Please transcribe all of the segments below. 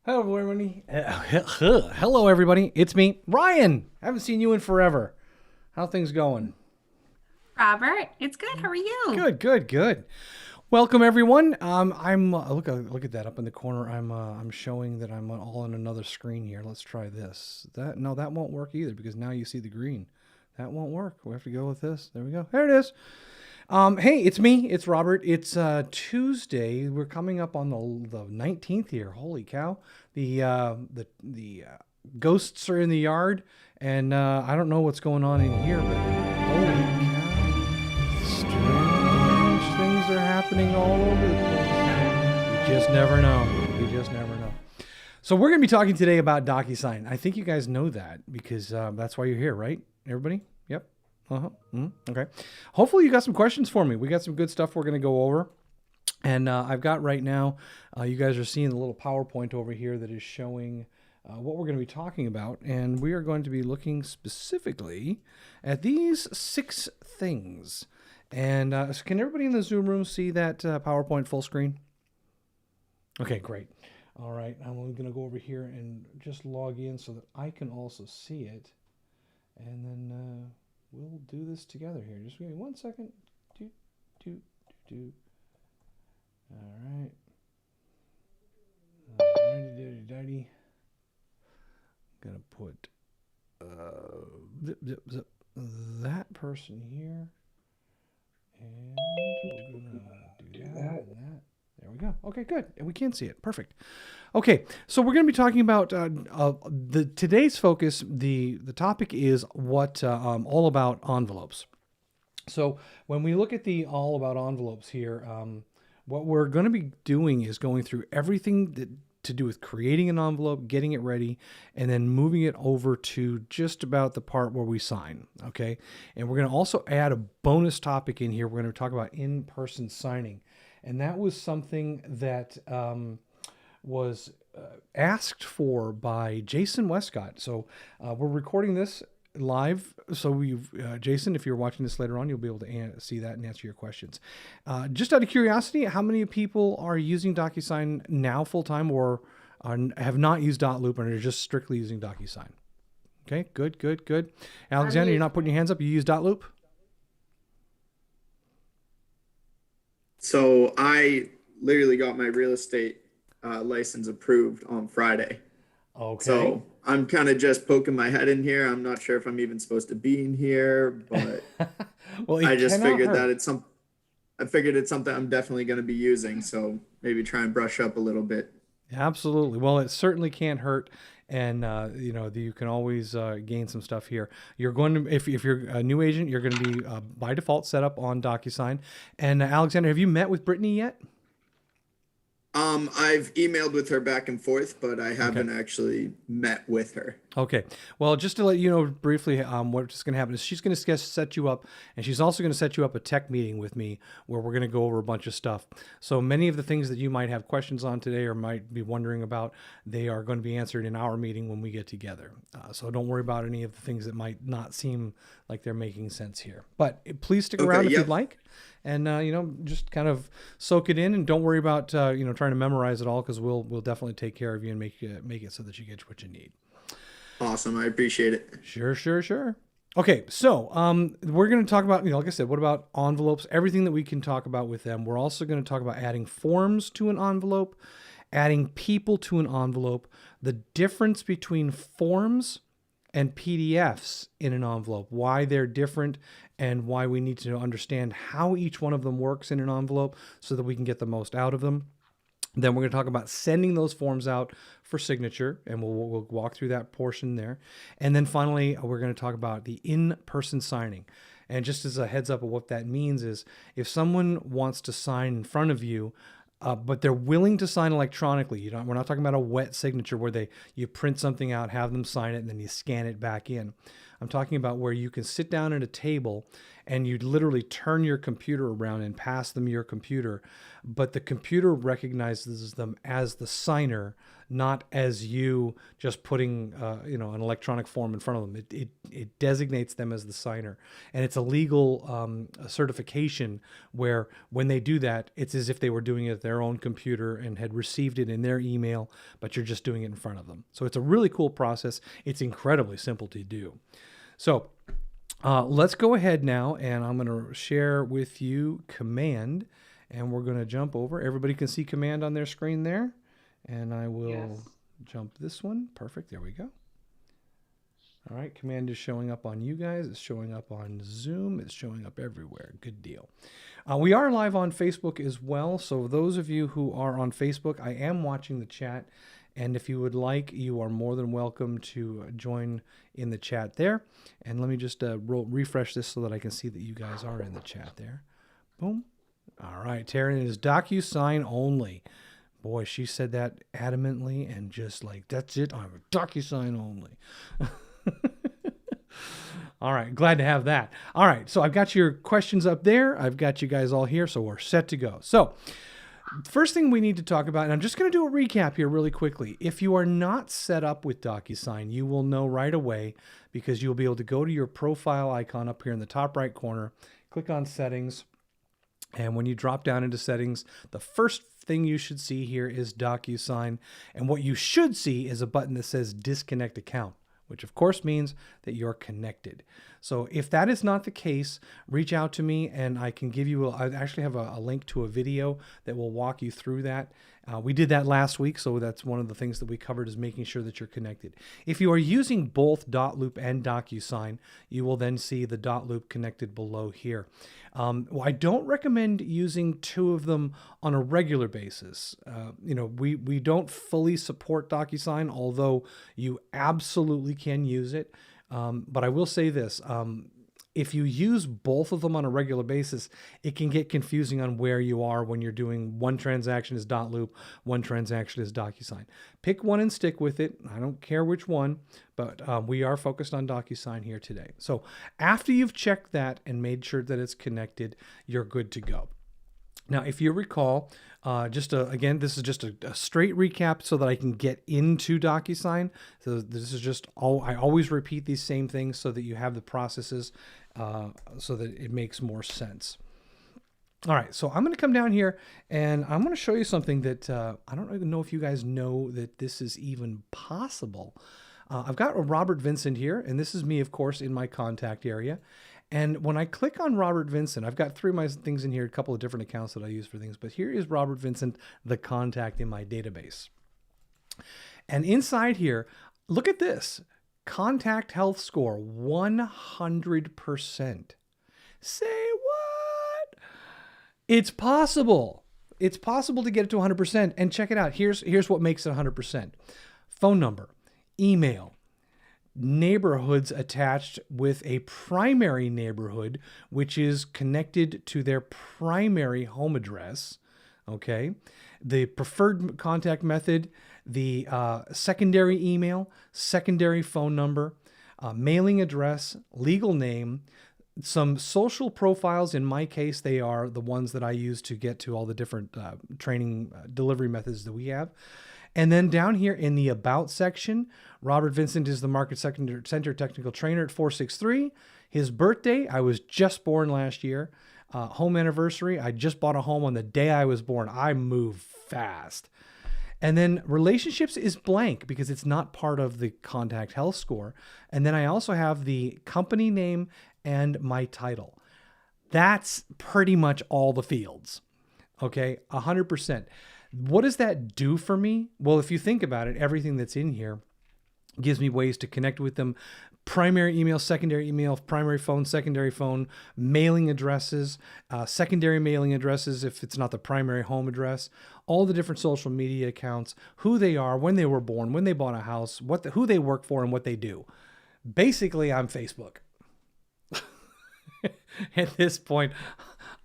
Hello, everybody. Hello, everybody. It's me, Ryan. I haven't seen you in forever. How things going? Robert, it's good. How are you? Good, good, good. Welcome, everyone. I'm look at that up in the corner. I'm showing that I'm all on another screen here. Let's try this. That won't work either because now you see the green. That won't work. We have to go with this. There we go. There it is. Hey, it's me. It's Robert. It's Tuesday. We're coming up on the 19th here. Holy cow! The ghosts are in the yard, and I don't know what's going on in here, but holy cow! Strange things are happening all over the place. You just never know. You just never know. So we're going to be talking today about DocuSign. I think you guys know that because that's why you're here, right? Everybody? Yep. Okay. Hopefully you got some questions for me. We got some good stuff we're going to go over. And I've got right now, you guys are seeing the little PowerPoint over here that is showing what we're going to be talking about. And we are going to be looking specifically at these 6 things. And so can everybody in the Zoom room see that PowerPoint full screen? Okay, great. All right, I'm going to go over here and just log in so that I can also see it. And then we'll do this together here. Just give me 1 second. All right. Alrighty. Gonna put zip that person here, and we're gonna do that and that. There we go. Okay, good. And we can see it. Perfect. Okay, so we're going to be talking about today's focus. The topic is what all about envelopes. So when we look at the all about envelopes here, what we're going to be doing is going through everything that to do with creating an envelope, getting it ready, and then moving it over to just about the part where we sign. Okay, and we're going to also add a bonus topic in here. We're going to talk about in-person signing. And that was something that was asked for by Jason Westcott. So we're recording this live. So Jason, if you're watching this later on, you'll be able to see that and answer your questions. Just out of curiosity, how many people are using DocuSign now full time or have not used .loop and are just strictly using DocuSign? Okay, good. Alexander, you're not putting your hands up. You use .loop? So I literally got my real estate license approved on Friday. Okay. So I'm kind of just poking my head in here. I'm not sure if I'm even supposed to be in here, but Well, I just figured hurt. that I figured it's something I'm definitely going to be using. So maybe try and brush up a little bit. Absolutely. Well, it certainly can't hurt. And, you can always gain some stuff here. You're going to, if you're a new agent, you're going to be by default set up on DocuSign. And Alexander, have you met with Brittany yet? I've emailed with her back and forth, but I haven't actually met with her. Okay. Well, just to let you know briefly, what's going to happen is she's going to set you up, and she's also going to set you up a tech meeting with me where we're going to go over a bunch of stuff. So many of the things that you might have questions on today or might be wondering about, they are going to be answered in our meeting when we get together. So don't worry about any of the things that might not seem like they're making sense here. But please stick around if you'd like. And, just kind of soak it in and don't worry about, trying to memorize it all because we'll definitely take care of you and make it so that you get what you need. Awesome. I appreciate it. Sure. Okay. So, we're going to talk about, like I said, what about envelopes, everything that we can talk about with them. We're also going to talk about adding forms to an envelope, adding people to an envelope, the difference between forms and PDFs in an envelope, why they're different and why we need to understand how each one of them works in an envelope so that we can get the most out of them. Then we're going to talk about sending those forms out for signature, and we'll walk through that portion there. And then finally, we're going to talk about the in-person signing. And just as a heads up of what that means is if someone wants to sign in front of you, but they're willing to sign electronically. We're not talking about a wet signature where you print something out, have them sign it, and then you scan it back in. I'm talking about where you can sit down at a table and you literally turn your computer around and pass them your computer, but the computer recognizes them as the signer, not as you just putting an electronic form in front of them. It designates them as the signer, and it's a legal certification where when they do that, it's as if they were doing it at their own computer and had received it in their email, but you're just doing it in front of them. So it's a really cool process. It's incredibly simple to do. So let's go ahead now, and I'm going to share with you Command, and we're going to jump over. Everybody can see Command on their screen there, and I will jump this one. Perfect. There we go. All right. Command is showing up on you guys. It's showing up on Zoom. It's showing up everywhere. Good deal. We are live on Facebook as well. So those of you who are on Facebook, I am watching the chat. And if you would like, you are more than welcome to join in the chat there. And let me just refresh this so that I can see that you guys are in the chat there. Boom. All right. Taryn is DocuSign only. Boy, she said that adamantly and just like, that's it. I'm a DocuSign only. All right. Glad to have that. All right. So I've got your questions up there. I've got you guys all here. So we're set to go. So first thing we need to talk about, and I'm just going to do a recap here really quickly. If you are not set up with DocuSign, you will know right away because you'll be able to go to your profile icon up here in the top right corner, click on settings. And when you drop down into settings, the first thing you should see here is DocuSign. And what you should see is a button that says disconnect account, which of course means that you're connected. So if that is not the case, reach out to me and I can give you, I actually have a link to a video that will walk you through that. We did that last week, so that's one of the things that we covered is making sure that you're connected. If you are using both dotloop and DocuSign, you will then see the dotloop connected below here. Well, I don't recommend using two of them on a regular basis. We don't fully support DocuSign, although you absolutely can use it. But I will say this, if you use both of them on a regular basis, it can get confusing on where you are when you're doing one transaction is dotloop, one transaction is DocuSign. Pick one and stick with it. I don't care which one, but we are focused on DocuSign here today. So after you've checked that and made sure that it's connected, you're good to go. Now, if you recall, again, this is just a straight recap so that I can get into DocuSign. So this is just I always repeat these same things so that you have the processes so that it makes more sense. All right, so I'm going to come down here and I'm going to show you something that I don't even know if you guys know that this is even possible. I've got a Robert Vincent here, and this is me, of course, in my contact area. And when I click on Robert Vincent, I've got three of my things in here, a couple of different accounts that I use for things, but here is Robert Vincent, the contact in my database. And inside here, look at this, contact health score, 100%. Say what? It's possible. It's possible to get it to 100%. And check it out. Here's what makes it 100%. Phone number, email, neighborhoods attached with a primary neighborhood, which is connected to their primary home address. Okay. The preferred contact method, the secondary email, secondary phone number, mailing address, legal name, some social profiles. In my case, they are the ones that I use to get to all the different training delivery methods that we have. And then down here in the About section, Robert Vincent is the Market Center Technical Trainer at 463. His birthday, I was just born last year. Home anniversary, I just bought a home on the day I was born. I move fast. And then relationships is blank because it's not part of the contact health score. And then I also have the company name and my title. That's pretty much all the fields. Okay, 100%. What does that do for me? Well, if you think about it, everything that's in here gives me ways to connect with them. Primary email, primary phone, secondary phone, mailing addresses, secondary mailing addresses if it's not the primary home address, all the different social media accounts, who they are, when they were born, when they bought a house, who they work for, and what they do. Basically, I'm Facebook. At this point,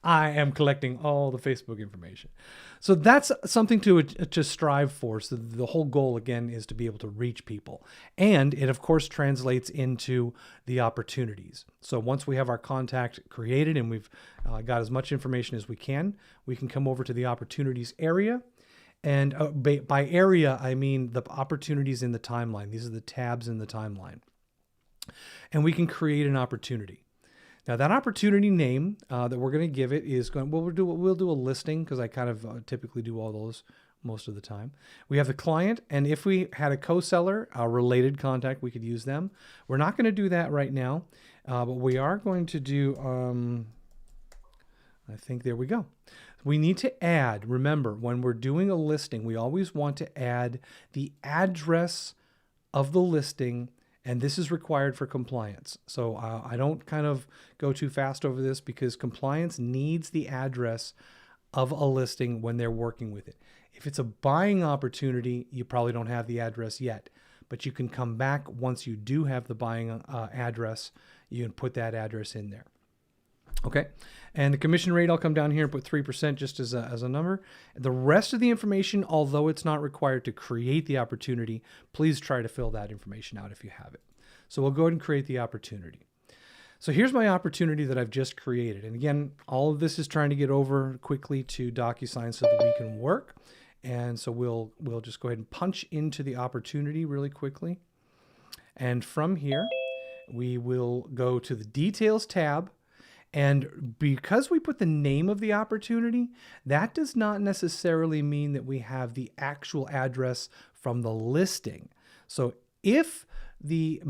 I am collecting all the Facebook information. So that's something to strive for. So the whole goal, again, is to be able to reach people. And it, of course, translates into the opportunities. So once we have our contact created and we've got as much information as we can come over to the opportunities area. And by area, I mean the opportunities in the timeline. These are the tabs in the timeline. And we can create an opportunity. Now that opportunity name that we're going to give it is going. We'll do a listing because I kind of typically do all those most of the time. We have the client, and if we had a co-seller, a related contact, we could use them. We're not going to do that right now, but we are going to do. I think there we go. We need to add. Remember, when we're doing a listing, we always want to add the address of the listing. And this is required for compliance. So I don't kind of go too fast over this because compliance needs the address of a listing when they're working with it. If it's a buying opportunity, you probably don't have the address yet, but you can come back once you do have the buying address. You can put that address in there. Okay, and the commission rate, I'll come down here and put 3% just as a number. The rest of the information, although it's not required to create the opportunity, please try to fill that information out if you have it. So we'll go ahead and create the opportunity. So here's my opportunity that I've just created. And again, all of this is trying to get over quickly to DocuSign so that we can work. And so we'll just go ahead and punch into the opportunity really quickly. And from here, we will go to the Details tab. And because we put the name of the opportunity, that does not necessarily mean that we have the actual address from the listing. So if the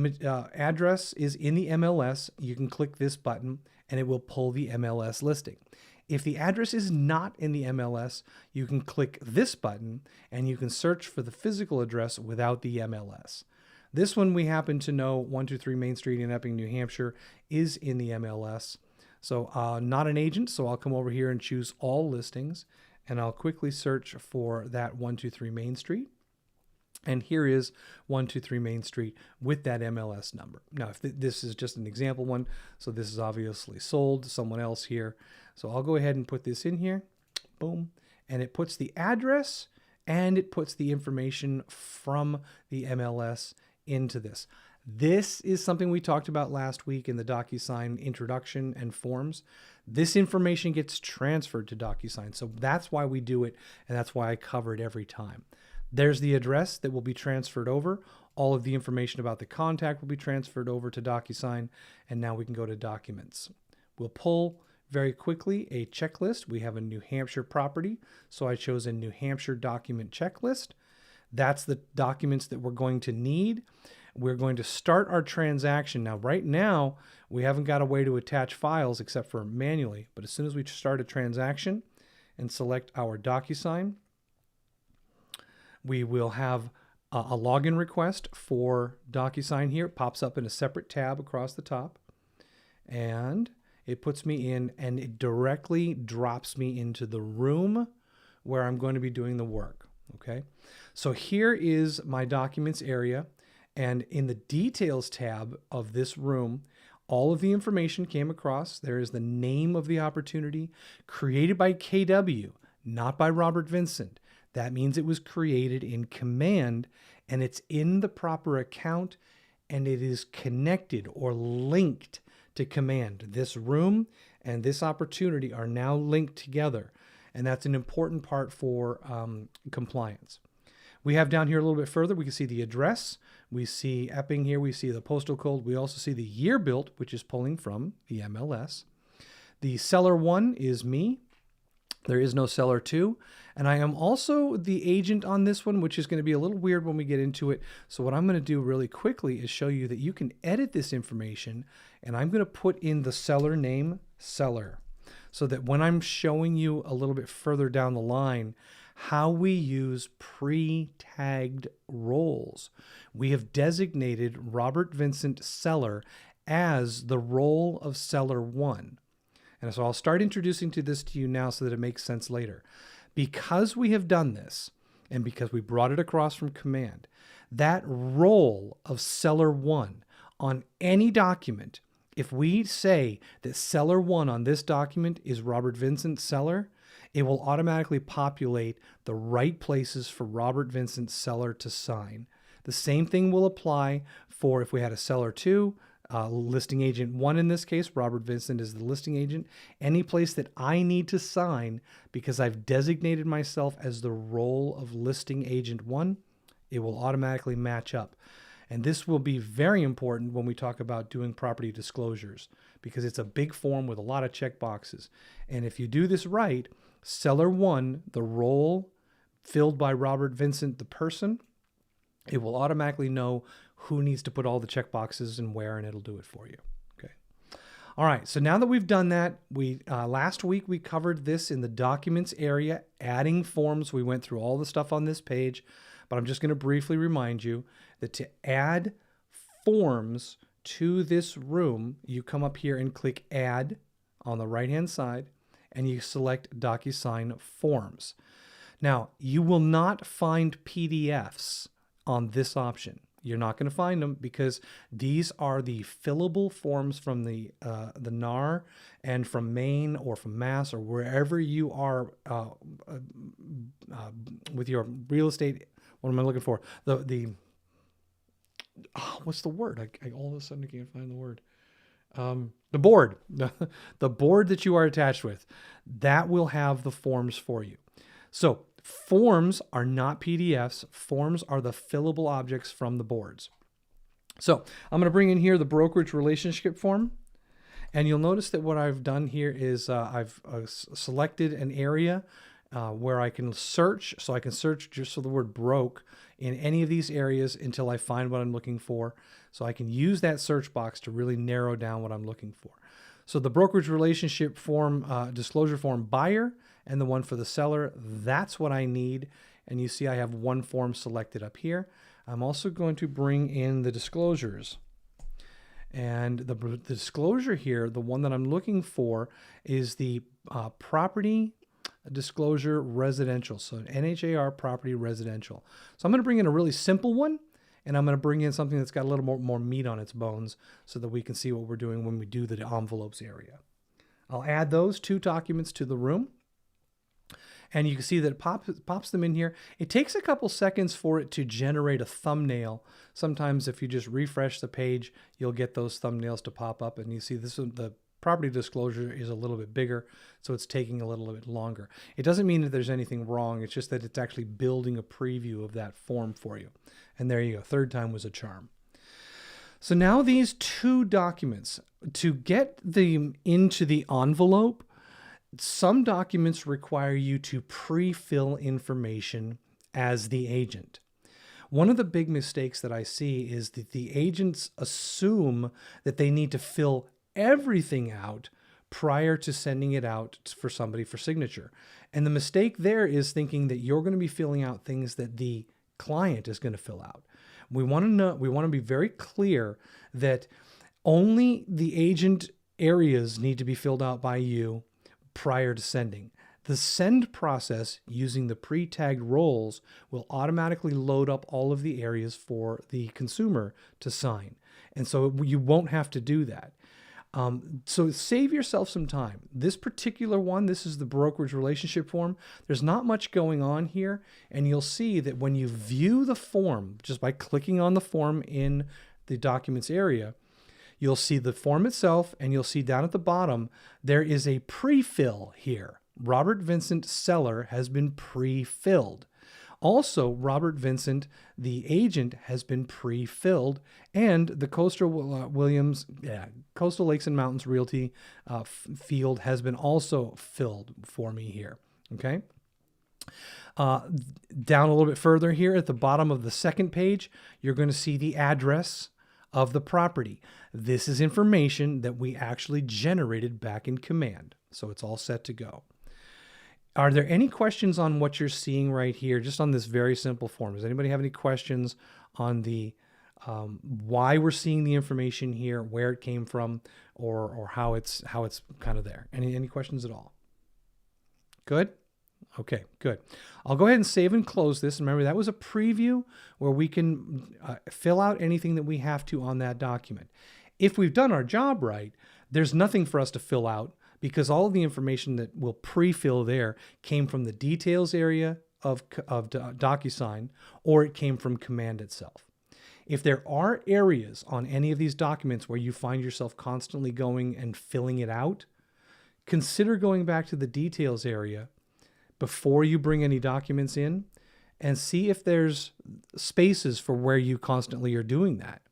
address is in the MLS, you can click this button and it will pull the MLS listing. If the address is not in the MLS, you can click this button and you can search for the physical address without the MLS. This one we happen to know 123 Main Street in Epping, New Hampshire is in the MLS. So not an agent, so I'll come over here and choose all listings, and I'll quickly search for that 123 Main Street. And here is 123 Main Street with that MLS number. Now, if this is just an example one, so this is obviously sold to someone else here. So I'll go ahead and put this in here, boom, and it puts the address and it puts the information from the MLS into this. This is something we talked about last week in the DocuSign introduction and forms. This information gets transferred to DocuSign. So that's why we do it, and that's why I cover it every time. There's the address that will be transferred over. All of the information about the contact will be transferred over to DocuSign, and now we can go to Documents. We'll pull very quickly a checklist. We have a New Hampshire property, so I chose a New Hampshire document checklist. That's the documents that we're going to need. We're going to start our transaction. Now, right now, we haven't got a way to attach files except for manually, but as soon as we start a transaction and select our DocuSign, we will have a login request for DocuSign here. It pops up in a separate tab across the top, and it puts me in, and it directly drops me into the room where I'm going to be doing the work, okay? So here is my documents area. And in the Details tab of this room, all of the information came across. There is the name of the opportunity, created by KW, not by Robert Vincent. That means it was created in Command, and it's in the proper account, and it is connected or linked to Command. This room and this opportunity are now linked together, and that's an important part for compliance. We have down here a little bit further, we can see the address. We see Epping here. We see the postal code. We also see the year built, which is pulling from the MLS. The seller 1 is me. There is no seller 2. And I am also the agent on this one, which is going to be a little weird when we get into it. So what I'm going to do really quickly is show you that you can edit this information. And I'm going to put in the seller name, seller, so that when I'm showing you a little bit further down the line, how we use pre-tagged roles. We have designated Robert Vincent Seller as the role of Seller 1. And so I'll start introducing this to you now so that it makes sense later. Because we have done this, and because we brought it across from Command, that role of Seller 1 on any document, if we say that Seller 1 on this document is Robert Vincent Seller, it will automatically populate the right places for Robert Vincent Seller to sign. The same thing will apply for if we had a Seller 2, listing agent 1 in this case, Robert Vincent is the listing agent. Any place that I need to sign because I've designated myself as the role of listing agent 1, it will automatically match up. And this will be very important when we talk about doing property disclosures, because it's a big form with a lot of check boxes. And if you do this right, seller 1, the role filled by Robert Vincent, the person, it will automatically know who needs to put all the check boxes and where, and it'll do it for you. Okay. All right. So now that we've done that, last week we covered this in the documents area, adding forms. We went through all the stuff on this page, but I'm just going to briefly remind you that to add forms to this room, you come up here and click Add on the right-hand side, and you select DocuSign Forms. Now, you will not find PDFs on this option. You're not going to find them because these are the fillable forms from the NAR and from Maine or from Mass or wherever you are with your real estate. What am I looking for? What's the word? I all of a sudden can't find the word. The board, the board that you are attached with, that will have the forms for you. So forms are not PDFs. Forms are the fillable objects from the boards. So I'm going to bring in here the brokerage relationship form. And you'll notice that what I've done here is I've selected an area where I can search. So I can search just for the word broke in any of these areas until I find what I'm looking for. So I can use that search box to really narrow down what I'm looking for. So the brokerage relationship form, disclosure form buyer, and the one for the seller, that's what I need. And you see I have one form selected up here. I'm also going to bring in the disclosures. And the disclosure here, the one that I'm looking for is the property disclosure residential. So NHAR property residential. So I'm going to bring in a really simple one, and I'm going to bring in something that's got a little more meat on its bones so that we can see what we're doing when we do the envelopes area. I'll add those 2 documents to the room. And you can see that it pops them in here. It takes a couple seconds for it to generate a thumbnail. Sometimes if you just refresh the page, you'll get those thumbnails to pop up. And you see this one, the property disclosure is a little bit bigger, so it's taking a little bit longer. It doesn't mean that there's anything wrong. It's just that it's actually building a preview of that form for you. And there you go. 3rd time was a charm. So now these 2 documents, to get them into the envelope, some documents require you to pre-fill information as the agent. One of the big mistakes that I see is that the agents assume that they need to fill everything out prior to sending it out for somebody for signature. And the mistake there is thinking that you're going to be filling out things that the client is going to fill out. We want to be very clear that only the agent areas need to be filled out by you prior to sending. The send process using the pre-tagged roles will automatically load up all of the areas for the consumer to sign. And so you won't have to do that. So save yourself some time. This particular one, this is the brokerage relationship form. There's not much going on here. And you'll see that when you view the form, just by clicking on the form in the documents area, you'll see the form itself, and you'll see down at the bottom, there is a pre-fill here. Robert Vincent seller has been pre-filled. Also, Robert Vincent, the agent, has been pre-filled, and the Coastal Lakes and Mountains Realty field has been also filled for me here. Okay. Down a little bit further here at the bottom of the 2nd page, you're going to see the address of the property. This is information that we actually generated back in Command. So it's all set to go. Are there any questions on what you're seeing right here, just on this very simple form? Does anybody have any questions on the why we're seeing the information here, where it came from, or how it's kind of there? Any questions at all? Good? Okay, good. I'll go ahead and save and close this. Remember, that was a preview where we can fill out anything that we have to on that document. If we've done our job right, there's nothing for us to fill out because all of the information that we'll pre-fill there came from the details area of DocuSign, or it came from Command itself. If there are areas on any of these documents where you find yourself constantly going and filling it out, consider going back to the details area before you bring any documents in and see if there's spaces for where you constantly are doing that.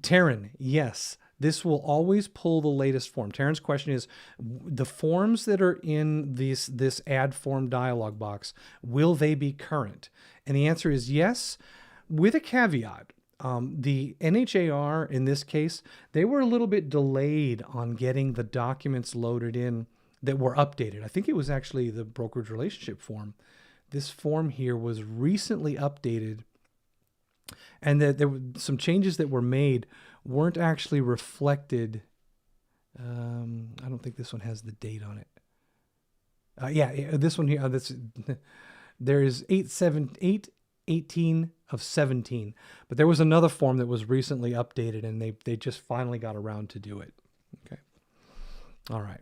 Taryn, yes, this will always pull the latest form. Taryn's question is, the forms that are in this add form dialog box, will they be current? And the answer is yes, with a caveat. The NHAR, in this case, they were a little bit delayed on getting the documents loaded in that were updated. I think it was actually the brokerage relationship form. This form here was recently updated, and that there were some changes that were made weren't actually reflected. I don't think this one has the date on it. Yeah, this one here. There is 8/18 of 17, but there was another form that was recently updated, and they just finally got around to do it. Okay. All right.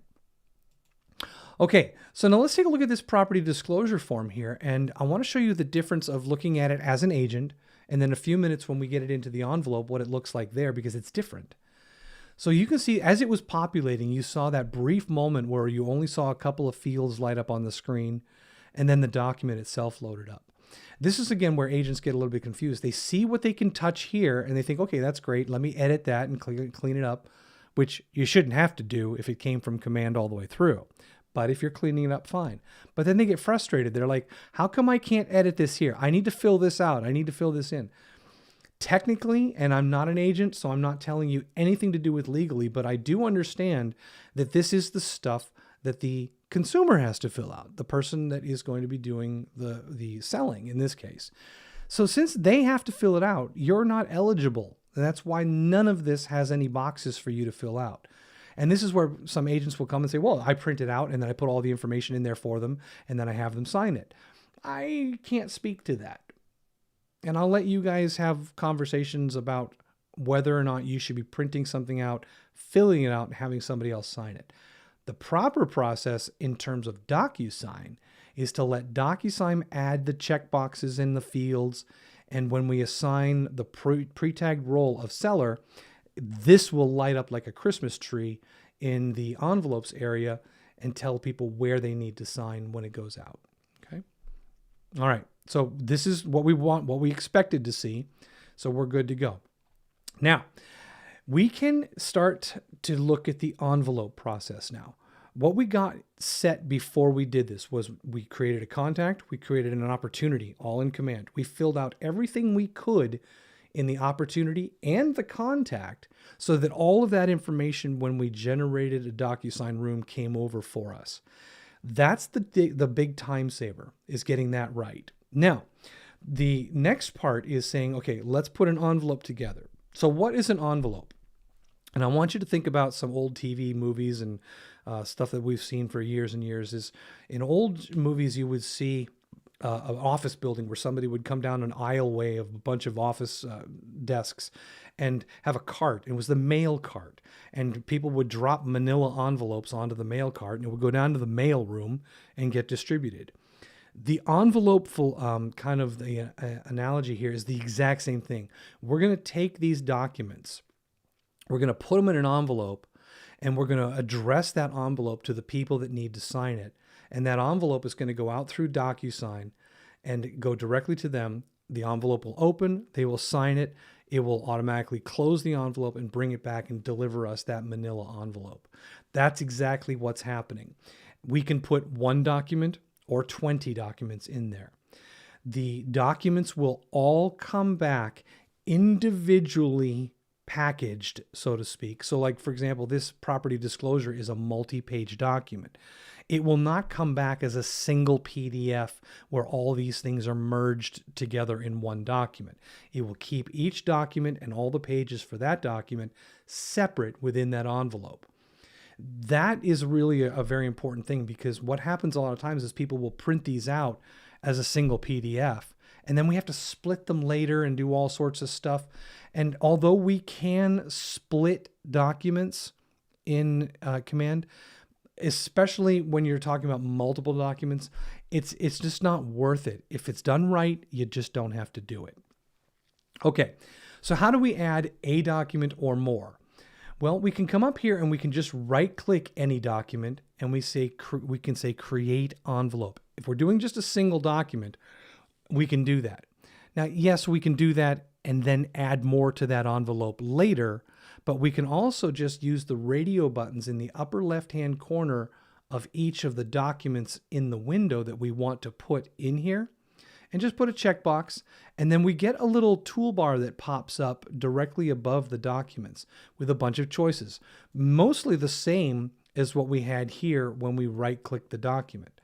Okay, so now let's take a look at this property disclosure form here, and I want to show you the difference of looking at it as an agent, and then a few minutes when we get it into the envelope, what it looks like there, because it's different. So you can see as it was populating, you saw that brief moment where you only saw a couple of fields light up on the screen, and then the document itself loaded up. This is, again, where agents get a little bit confused. They see what they can touch here, and they think, okay, that's great. Let me edit that and clean it up, which you shouldn't have to do if it came from command all the way through. But if you're cleaning it up, fine. But then they get frustrated. They're like, how come I can't edit this here? I need to fill this out. I need to fill this in. Technically, and I'm not an agent, so I'm not telling you anything to do with legally, but I do understand that this is the stuff that the consumer has to fill out, the person that is going to be doing the selling in this case. So since they have to fill it out, you're not eligible. And that's why none of this has any boxes for you to fill out. And this is where some agents will come and say, well, I print it out and then I put all the information in there for them and then I have them sign it. I can't speak to that. And I'll let you guys have conversations about whether or not you should be printing something out, filling it out, and having somebody else sign it. The proper process in terms of DocuSign is to let DocuSign add the checkboxes in the fields. And when we assign the pre-tagged role of seller, this will light up like a Christmas tree in the envelopes area and tell people where they need to sign when it goes out. Okay. All right. So this is what we want, what we expected to see. So we're good to go. Now, we can start to look at the envelope process now. What we got set before we did this was we created a contact, we created an opportunity, all in command. We filled out everything we could in the opportunity and the contact so that all of that information when we generated a DocuSign room came over for us. That's the big time saver, is getting that right. Now, the next part is saying, okay, let's put an envelope together. So what is an envelope? And I want you to think about some old TV movies and stuff that we've seen for years and years. Is in old movies, you would see an office building where somebody would come down an aisleway of a bunch of office desks and have a cart. It was the mail cart. And people would drop manila envelopes onto the mail cart and it would go down to the mail room and get distributed. The envelope kind of the analogy here is the exact same thing. We're going to take these documents, we're going to put them in an envelope, and we're going to address that envelope to the people that need to sign it. And that envelope is going to go out through DocuSign and go directly to them. The envelope will open, they will sign it, it will automatically close the envelope and bring it back and deliver us that manila envelope. That's exactly what's happening. We can put one document or 20 documents in there. The documents will all come back individually packaged, so to speak. So like, for example, this property disclosure is a multi-page document. It will not come back as a single PDF where all these things are merged together in one document. It will keep each document and all the pages for that document separate within that envelope. That is really a very important thing, because what happens a lot of times is people will print these out as a single PDF, and then we have to split them later and do all sorts of stuff. And although we can split documents in command, especially when you're talking about multiple documents, it's just not worth it. If it's done right, you just don't have to do it. Okay, so how do we add a document or more? Well, we can come up here and we can just right click any document and we can say create envelope. If we're doing just a single document, we can do that. Now, yes, we can do that and then add more to that envelope later, but we can also just use the radio buttons in the upper left-hand corner of each of the documents in the window that we want to put in here, and just put a checkbox, and then we get a little toolbar that pops up directly above the documents with a bunch of choices, mostly the same as what we had here when we right-click the document.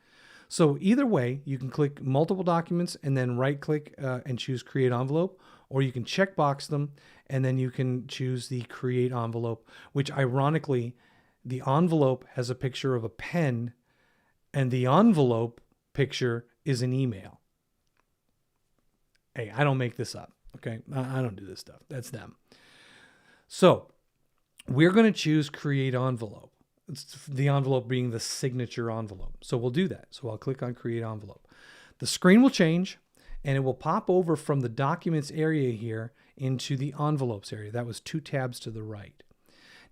So either way, you can click multiple documents and then right-click and choose Create Envelope, or you can checkbox them and then you can choose the Create Envelope, which ironically, the envelope has a picture of a pen and the envelope picture is an email. Hey, I don't make this up, okay? I don't do this stuff. That's them. So we're going to choose Create Envelope. It's the envelope being the signature envelope. So we'll do that. So I'll click on Create Envelope. The screen will change and it will pop over from the Documents area here into the Envelopes area. That was 2 tabs to the right.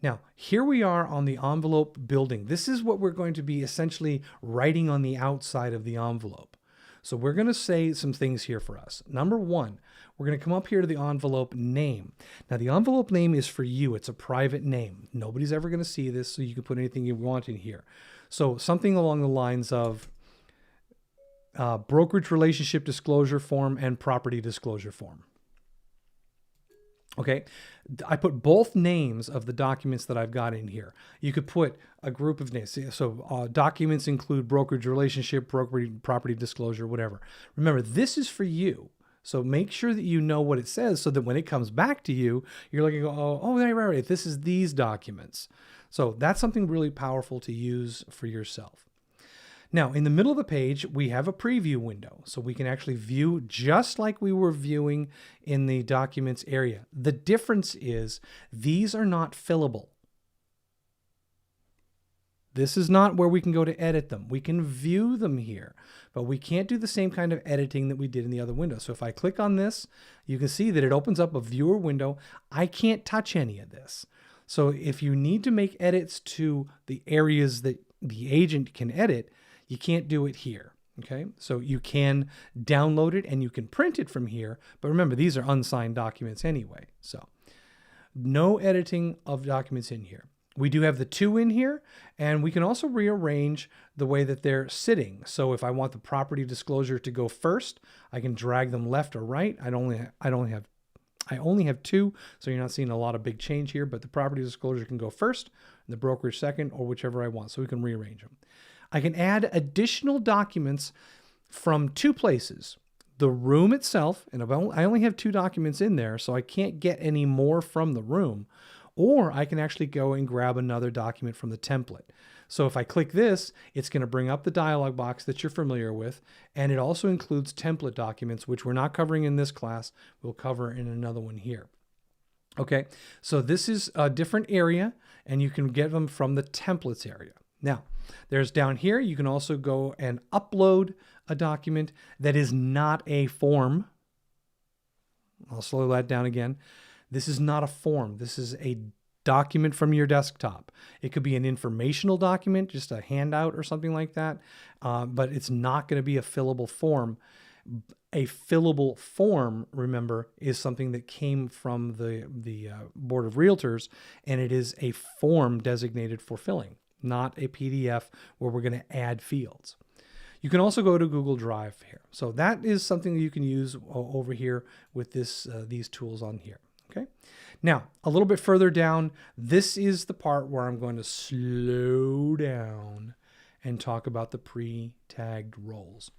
Now, here we are on the envelope building. This is what we're going to be essentially writing on the outside of the envelope. So we're going to say some things here for us. Number 1, we're going to come up here to the envelope name. Now, the envelope name is for you. It's a private name. Nobody's ever going to see this, so you can put anything you want in here. So something along the lines of brokerage relationship disclosure form and property disclosure form. Okay, I put both names of the documents that I've got in here. You could put a group of names. So documents include brokerage relationship, property disclosure, whatever. Remember, this is for you. So make sure that you know what it says so that when it comes back to you, you're like, oh, right. This is these documents. So that's something really powerful to use for yourself. Now, in the middle of the page, we have a preview window, so we can actually view just like we were viewing in the documents area. The difference is these are not fillable. This is not where we can go to edit them. We can view them here, but we can't do the same kind of editing that we did in the other window. So if I click on this, you can see that it opens up a viewer window. I can't touch any of this. So if you need to make edits to the areas that the agent can edit, you can't do it here, okay? So you can download it and you can print it from here, but remember, these are unsigned documents anyway. So no editing of documents in here. We do have the 2 in here, and we can also rearrange the way that they're sitting. So if I want the property disclosure to go first, I can drag them left or right. I only have 2, so you're not seeing a lot of big change here, but the property disclosure can go first, and the brokerage second, or whichever I want, so we can rearrange them. I can add additional documents from 2 places. The room itself, and I only have 2 documents in there, so I can't get any more from the room, or I can actually go and grab another document from the template. So if I click this, it's going to bring up the dialog box that you're familiar with, and it also includes template documents, which we're not covering in this class. We'll cover in another one here. Okay, so this is a different area, and you can get them from the templates area. Now, there's down here, you can also go and upload a document that is not a form. I'll slow that down again. This is not a form. This is a document from your desktop. It could be an informational document, just a handout or something like that, but it's not going to be a fillable form. A fillable form, remember, is something that came from the Board of Realtors, and it is a form designated for filling, not a PDF where we're going to add fields. You can also go to Google Drive here. So that is something that you can use over here with these tools on here. Okay. Now, a little bit further down, this is the part where I'm going to slow down and talk about the pre-tagged roles.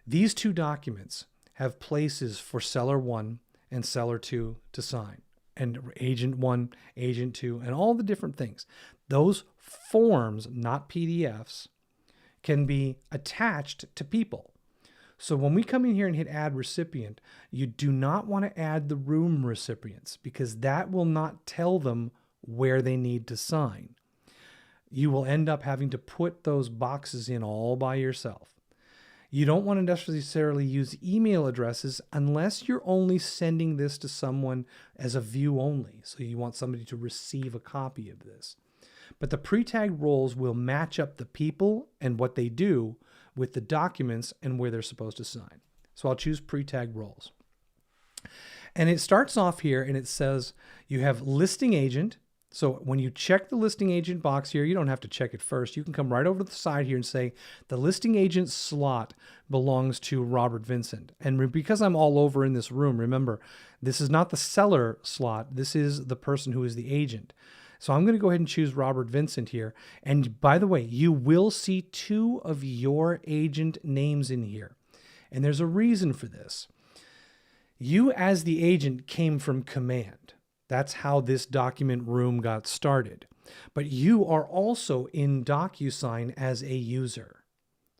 These 2 documents have places for seller 1 and seller 2 to sign, and agent 1, agent 2, and all the different things. Those forms, not PDFs, can be attached to people. So when we come in here and hit add recipient, you do not want to add the room recipients because that will not tell them where they need to sign. You will end up having to put those boxes in all by yourself. You don't want to necessarily use email addresses unless you're only sending this to someone as a view only. So you want somebody to receive a copy of this. But the pre-tagged roles will match up the people and what they do with the documents and where they're supposed to sign. So I'll choose pre-tagged roles. And it starts off here and it says you have listing agent. So when you check the listing agent box here, you don't have to check it first. You can come right over to the side here and say the listing agent slot belongs to Robert Vincent. And because I'm all over in this room, remember, this is not the seller slot. This is the person who is the agent. So I'm going to go ahead and choose Robert Vincent here. And by the way, you will see 2 of your agent names in here. And there's a reason for this. You as the agent came from command. That's how this document room got started. But you are also in DocuSign as a user.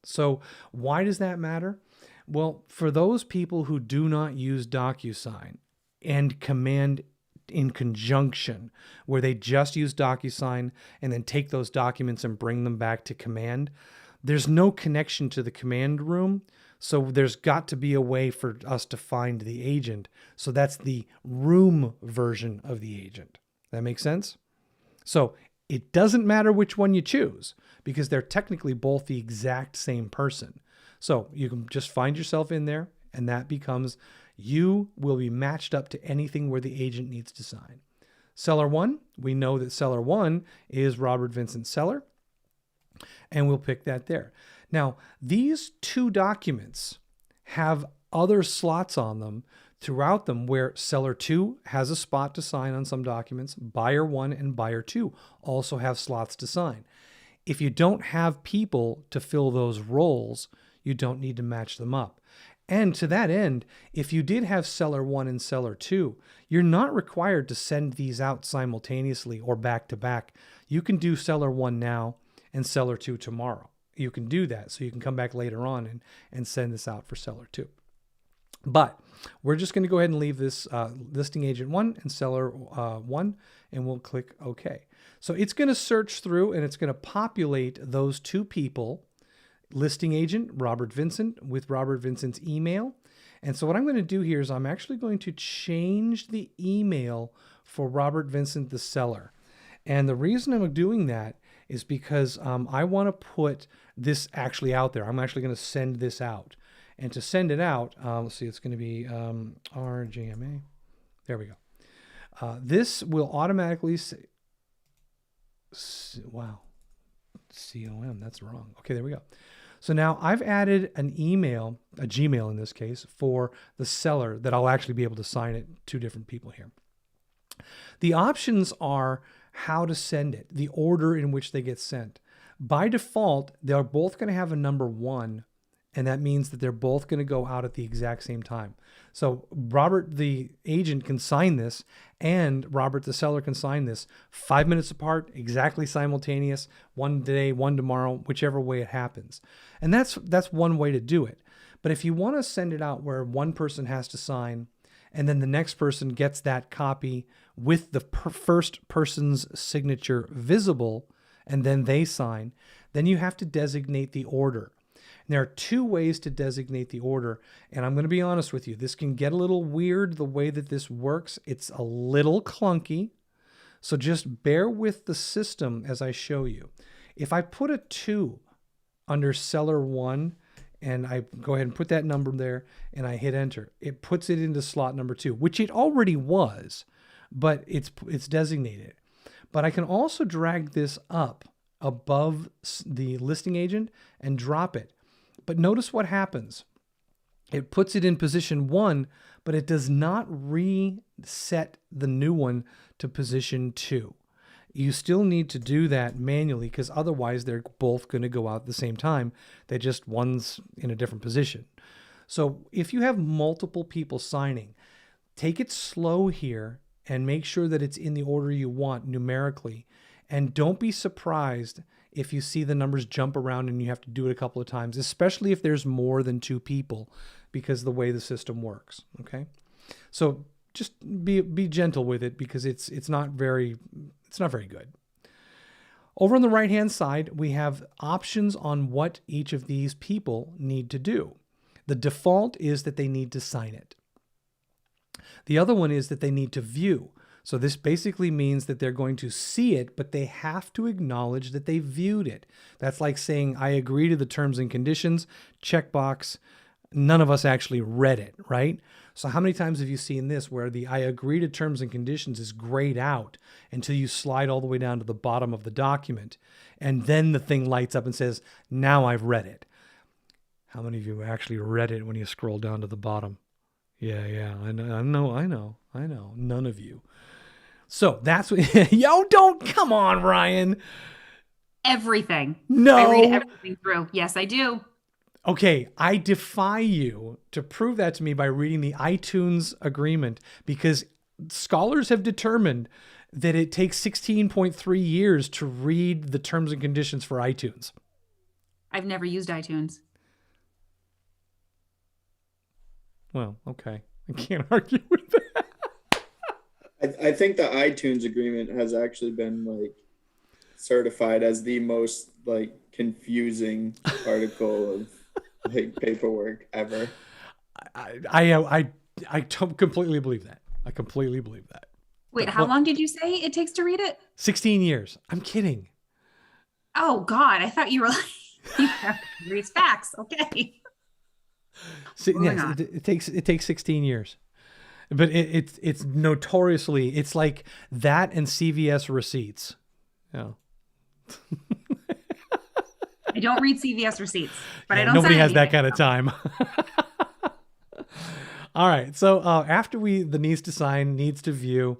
So why does that matter? Well, for those people who do not use DocuSign and command in conjunction, where they just use DocuSign and then take those documents and bring them back to command, there's no connection to the command room. So there's got to be a way for us to find the agent. So that's the room version of the agent. That makes sense? So it doesn't matter which one you choose because they're technically both the exact same person. So you can just find yourself in there and that becomes you will be matched up to anything where the agent needs to sign. Seller 1, we know that Seller 1 is Robert Vincent Seller, and we'll pick that there. Now, these 2 documents have other slots on them throughout them where Seller 2 has a spot to sign on some documents. Buyer 1 and Buyer 2 also have slots to sign. If you don't have people to fill those roles, you don't need to match them up. And to that end, if you did have Seller 1 and Seller 2, you're not required to send these out simultaneously or back to back. You can do Seller 1 now and Seller 2 tomorrow. You can do that. So you can come back later on and send this out for Seller 2. But we're just going to go ahead and leave this listing agent 1 and Seller 1, and we'll click OK. So it's going to search through and it's going to populate those 2 people, listing agent Robert Vincent with Robert Vincent's email. And so what I'm going to do here is I'm actually going to change the email for Robert Vincent, the seller. And the reason I'm doing that is because I want to put this actually out there. I'm actually going to send this out. And to send it out, let's see, it's going to be RGMA. There we go. This will automatically say, wow, COM, that's wrong. Okay, there we go. So now I've added an email, a Gmail in this case, for the seller that I'll actually be able to sign it to different people here. The options are how to send it, the order in which they get sent. By default, they're both going to have a number 1, and that means that they're both going to go out at the exact same time. So Robert, the agent, can sign this, and Robert, the seller, can sign this 5 minutes apart, exactly simultaneous, one today, one tomorrow, whichever way it happens. And that's one way to do it. But if you want to send it out where one person has to sign, and then the next person gets that copy with the first person's signature visible, and then they sign, then you have to designate the order. And there are 2 ways to designate the order, and I'm going to be honest with you, this can get a little weird the way that this works. It's a little clunky, so just bear with the system as I show you. If I put a 2 under Seller 1, and I go ahead and put that number there, and I hit enter, it puts it into slot number 2, which it already was, but it's designated. But I can also drag this up above the listing agent and drop it. But notice what happens. It puts it in position 1, but it does not reset the new one to position 2. You still need to do that manually because otherwise they're both going to go out at the same time. They just one's in a different position. So if you have multiple people signing, take it slow here and make sure that it's in the order you want numerically. And don't be surprised if you see the numbers jump around and you have to do it a couple of times, especially if there's more than 2 people because of the way the system works. Okay. So just be gentle with it because it's not very good. Over on the right-hand side, we have options on what each of these people need to do. The default is that they need to sign it. The other one is that they need to view. So this basically means that they're going to see it, but they have to acknowledge that they viewed it. That's like saying, I agree to the terms and conditions, checkbox. None of us actually read it, right? So how many times have you seen this where the I agree to terms and conditions is grayed out until you slide all the way down to the bottom of the document, and then the thing lights up and says, now I've read it. How many of you actually read it when you scroll down to the bottom? Yeah, I know. None of you. So that's what, come on, Ryan. Everything. No. I read everything through. Yes, I do. Okay, I defy you to prove that to me by reading the iTunes agreement, because scholars have determined that it takes 16.3 years to read the terms and conditions for iTunes. I've never used iTunes. Well, okay. I can't argue with that. I think the iTunes agreement has actually been like certified as the most like confusing article of like paperwork ever. I completely believe that. I completely believe that. Wait, how long did you say it takes to read it? 16 years. I'm kidding. Oh God, I thought you were like, you have to read facts. Okay. Yes, it takes 16 years. But it's notoriously, it's like that and CVS receipts. Yeah. I don't read CVS receipts, but I don't. Nobody has that kind of time. All right. So after the needs to sign, needs to view,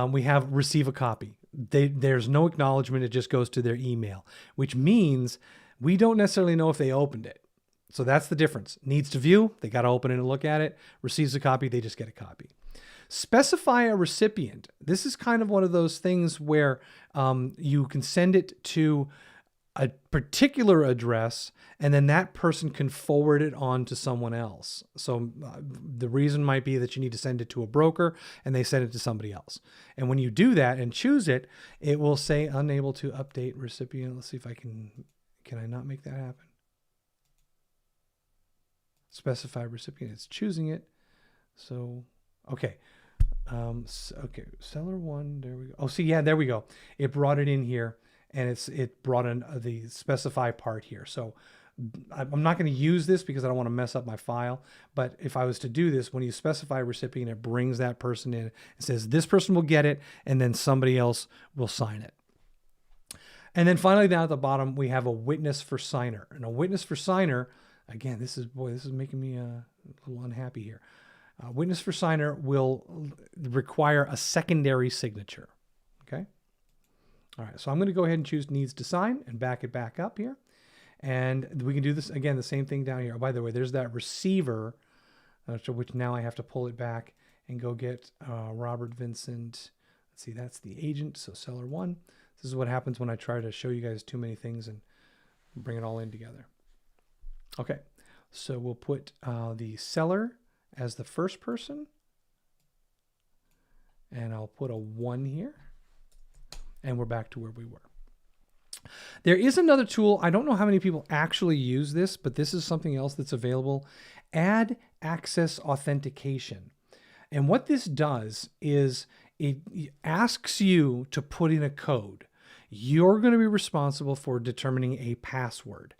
we have receive a copy. There's no acknowledgement. It just goes to their email, which means we don't necessarily know if they opened it. So that's the difference. Needs to view, they got to open it and look at it. Receives a copy, they just get a copy. Specify a recipient. This is kind of one of those things where you can send it to a particular address, and then that person can forward it on to someone else. So the reason might be that you need to send it to a broker, and they send it to somebody else. And when you do that and choose it, it will say unable to update recipient. Let's see if I can I not make that happen? Specify recipient. It's choosing it. So, okay. Okay. Seller one. There we go. Oh, see, yeah, there we go. It brought it in here, and it brought in the specify part here. So I'm not going to use this because I don't want to mess up my file. But if I was to do this, when you specify recipient, it brings that person in and says, this person will get it, and then somebody else will sign it. And then finally, down at the bottom, we have a witness for signer. And a witness for signer, again, this is making me a little unhappy here. Witness for signer will require a secondary signature. Okay. All right. So I'm going to go ahead and choose needs to sign and back it back up here. And we can do this again, the same thing down here. Oh, by the way, there's that receiver, which now I have to pull it back and go get Robert Vincent. Let's see, that's the agent. So seller one. This is what happens when I try to show you guys too many things and bring it all in together. Okay, so we'll put the seller as the first person, and I'll put a 1 here, and we're back to where we were. There is another tool. I don't know how many people actually use this, but this is something else that's available. Add access authentication. And what this does is it asks you to put in a code. You're going to be responsible for determining a password.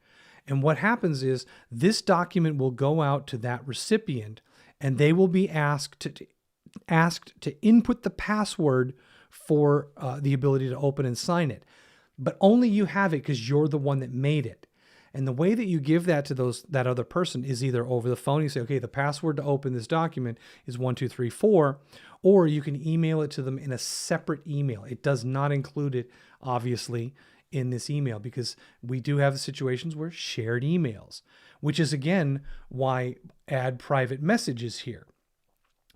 And what happens is this document will go out to that recipient, and they will be asked to input the password for the ability to open and sign it. But only you have it because you're the one that made it. And the way that you give that to that other person is either over the phone. You say, okay, the password to open this document is 1234, or you can email it to them in a separate email. It does not include it, obviously, in this email, because we do have situations where shared emails, which is again why add private message is here.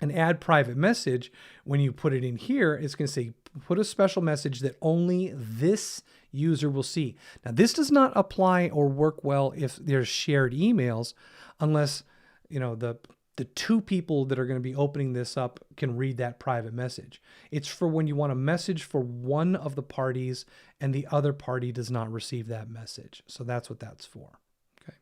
And add private message, when you put it in here, it's going to say put a special message that only this user will see. Now, this does not apply or work well if there's shared emails, unless the the two people that are going to be opening this up can read that private message. It's for when you want a message for one of the parties and the other party does not receive that message. So that's what that's for. Okay.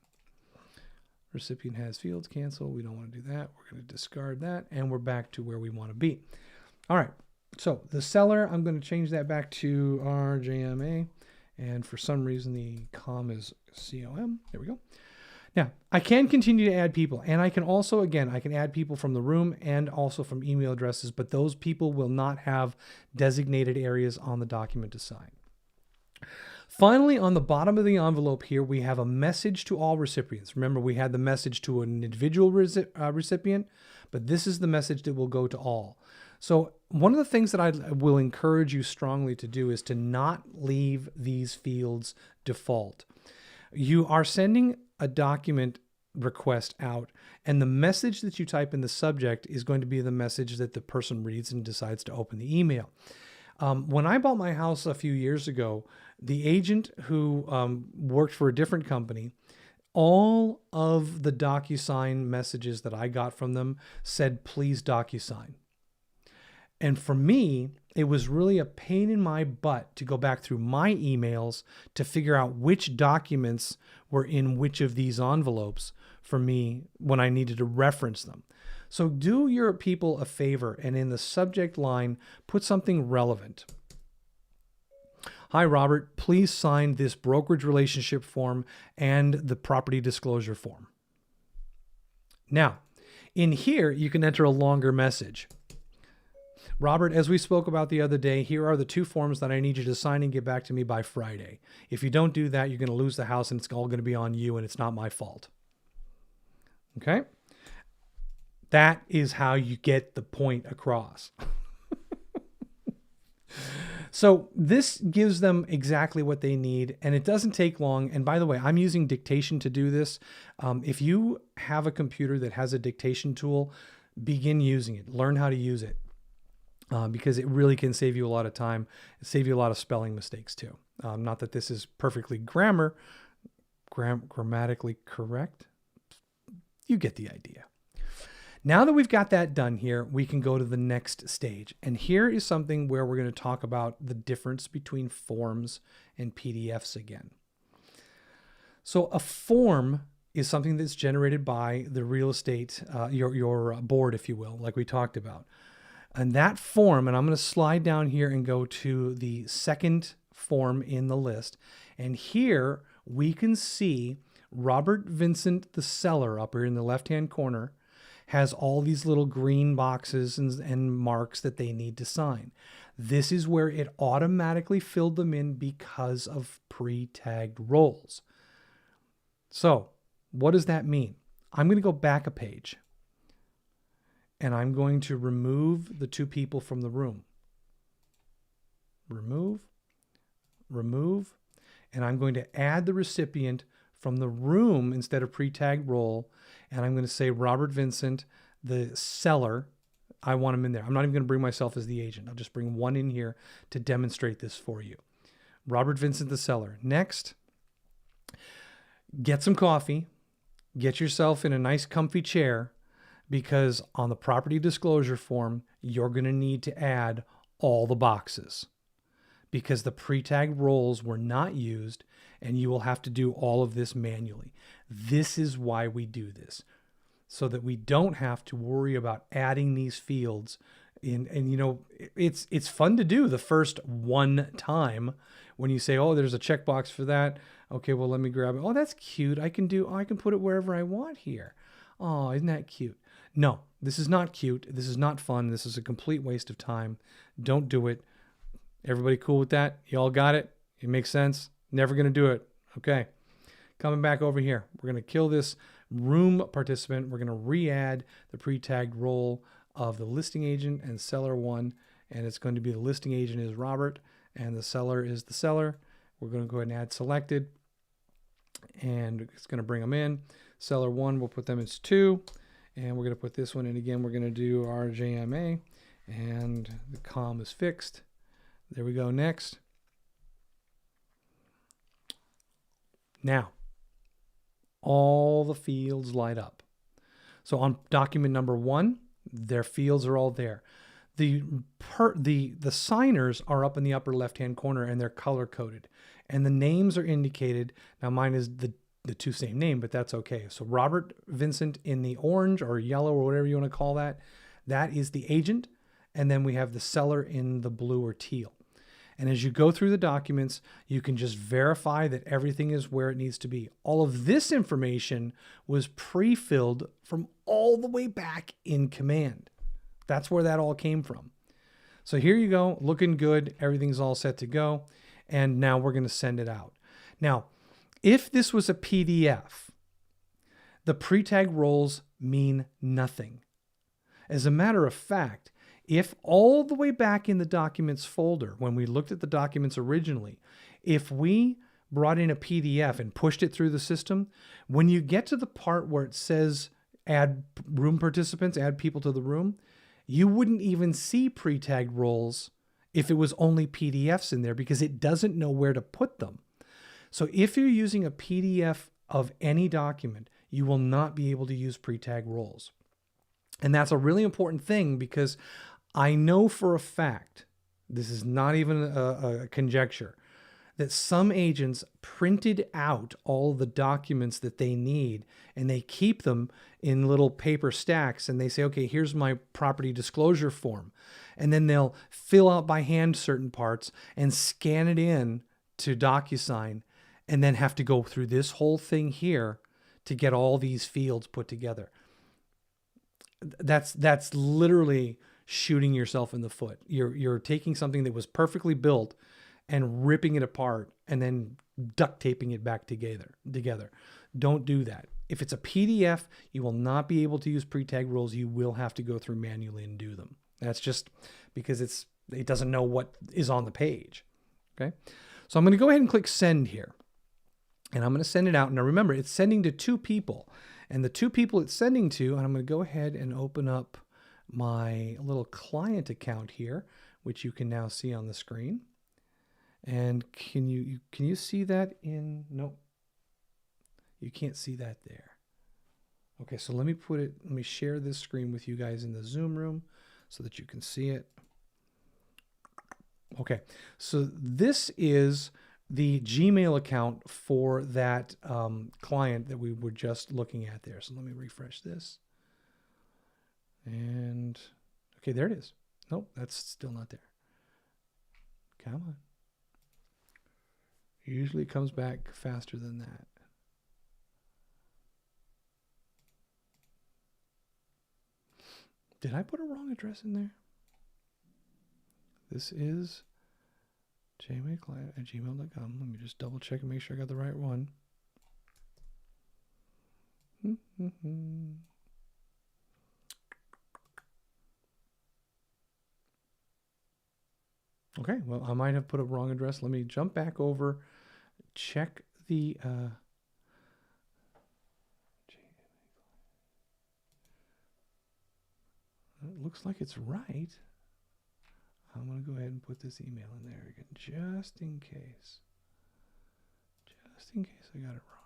Recipient has fields, cancel. We don't want to do that. We're going to discard that, and we're back to where we want to be. All right. So the seller, I'm going to change that back to RJMA. And for some reason, the com is COM. There we go. Now, I can continue to add people, and I can also, again, I can add people from the room and also from email addresses, but those people will not have designated areas on the document to sign. Finally, on the bottom of the envelope here, we have a message to all recipients. Remember, we had the message to an individual recipient, but this is the message that will go to all. So one of the things that I will encourage you strongly to do is to not leave these fields default. You are sending a document request out, and the message that you type in the subject is going to be the message that the person reads and decides to open the email. When I bought my house a few years ago, the agent who worked for a different company, all of the DocuSign messages that I got from them said, please DocuSign. And for me, it was really a pain in my butt to go back through my emails to figure out which documents were in which of these envelopes for me when I needed to reference them. So do your people a favor and in the subject line, put something relevant. Hi, Robert, please sign this brokerage relationship form and the property disclosure form. Now, in here, you can enter a longer message. Robert, as we spoke about the other day, here are the two forms that I need you to sign and get back to me by Friday. If you don't do that, you're going to lose the house and it's all going to be on you and it's not my fault. Okay? That is how you get the point across. So this gives them exactly what they need, and it doesn't take long. And by the way, I'm using dictation to do this. If you have a computer that has a dictation tool, begin using it. Learn how to use it. Because it really can save you a lot of time, save you a lot of spelling mistakes too. Not that this is perfectly grammatically correct. You get the idea. Now that we've got that done here, we can go to the next stage. And here is something where we're going to talk about the difference between forms and PDFs again. So a form is something that's generated by the real estate, your board, if you will, like we talked about. And that form, and I'm going to slide down here and go to the second form in the list. And here we can see Robert Vincent, the seller, up here in the left-hand corner, has all these little green boxes and marks that they need to sign. This is where it automatically filled them in because of pre-tagged roles. So what does that mean? I'm going to go back a page. And I'm going to remove the two people from the room. Remove. And I'm going to add the recipient from the room instead of pre-tagged role. And I'm going to say Robert Vincent, the seller. I want him in there. I'm not even going to bring myself as the agent. I'll just bring one in here to demonstrate this for you. Robert Vincent, the seller. Next, get some coffee. Get yourself in a nice comfy chair. Because on the property disclosure form, you're going to need to add all the boxes because the pre-tagged roles were not used and you will have to do all of this manually. This is why we do this, so that we don't have to worry about adding these fields in. And you know, it's fun to do the first one time when you say, oh, there's a checkbox for that. Okay, well, let me grab it. Oh, that's cute. I can put it wherever I want here. Oh, isn't that cute? No, this is not cute. This is not fun. This is a complete waste of time. Don't do it. Everybody cool with that? You all got it? It makes sense? Never going to do it. Okay. Coming back over here. We're going to kill this room participant. We're going to re-add the pre-tagged role of the listing agent and seller one. And it's going to be the listing agent is Robert and the seller is the seller. We're going to go ahead and add selected. And it's going to bring them in. Seller one, we'll put them as 2. And we're going to put this one in again. We're going to do RJMA and the com is fixed. There we go. Next. Now, all the fields light up. So on document number 1, their fields are all there. The signers are up in the upper left-hand corner, and they're color-coded. And the names are indicated. Now mine is the two same name, but that's okay. So Robert Vincent in the orange or yellow or whatever you want to call that, that is the agent. And then we have the seller in the blue or teal. And as you go through the documents, you can just verify that everything is where it needs to be. All of this information was pre-filled from all the way back in Command. That's where that all came from. So here you go, looking good. Everything's all set to go. And now we're going to send it out. Now, if this was a PDF, the pre-tag roles mean nothing. As a matter of fact, if all the way back in the documents folder, when we looked at the documents originally, if we brought in a PDF and pushed it through the system, when you get to the part where it says add room participants, add people to the room, you wouldn't even see pre-tagged roles if it was only PDFs in there, because it doesn't know where to put them. So if you're using a PDF of any document, you will not be able to use pre-tag roles. And that's a really important thing, because I know for a fact, this is not even a conjecture, that some agents printed out all the documents that they need, and they keep them in little paper stacks, and they say, okay, here's my property disclosure form. And then they'll fill out by hand certain parts and scan it in to DocuSign, and then have to go through this whole thing here to get all these fields put together. That's literally shooting yourself in the foot. You're taking something that was perfectly built and ripping it apart and then duct taping it back together. Don't do that. If it's a PDF, you will not be able to use pre-tag rules. You will have to go through manually and do them. That's just because it doesn't know what is on the page. Okay. So I'm going to go ahead and click send here, and I'm going to send it out. Now remember, it's sending to 2 people, and the 2 people it's sending to, and I'm going to go ahead and open up my little client account here, which you can now see on the screen. And can you see that in, nope, you can't see that there. Okay, so let me share this screen with you guys in the Zoom room so that you can see it. Okay, so this is the Gmail account for that client that we were just looking at there. So let me refresh this. And okay, there it is. Nope, that's still not there. Come on. Usually it comes back faster than that. Did I put a wrong address in there? This is jmayclient@gmail.com. Let me just double check and make sure I got the right one. Okay, well, I might have put a wrong address. Let me jump back over, check the it looks like it's right. I'm going to go ahead and put this email in there again, just in case. Just in case I got it wrong.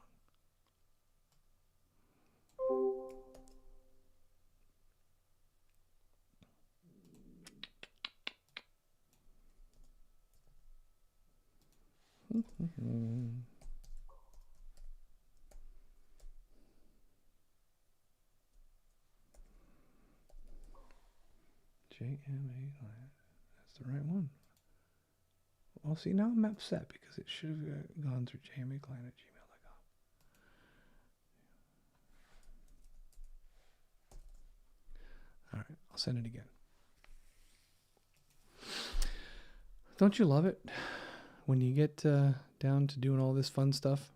JMA, that's the right one. Well, see, now I'm upset because it should have gone through jmayclient@gmail.com. All right, I'll send it again. Don't you love it when you get down to doing all this fun stuff?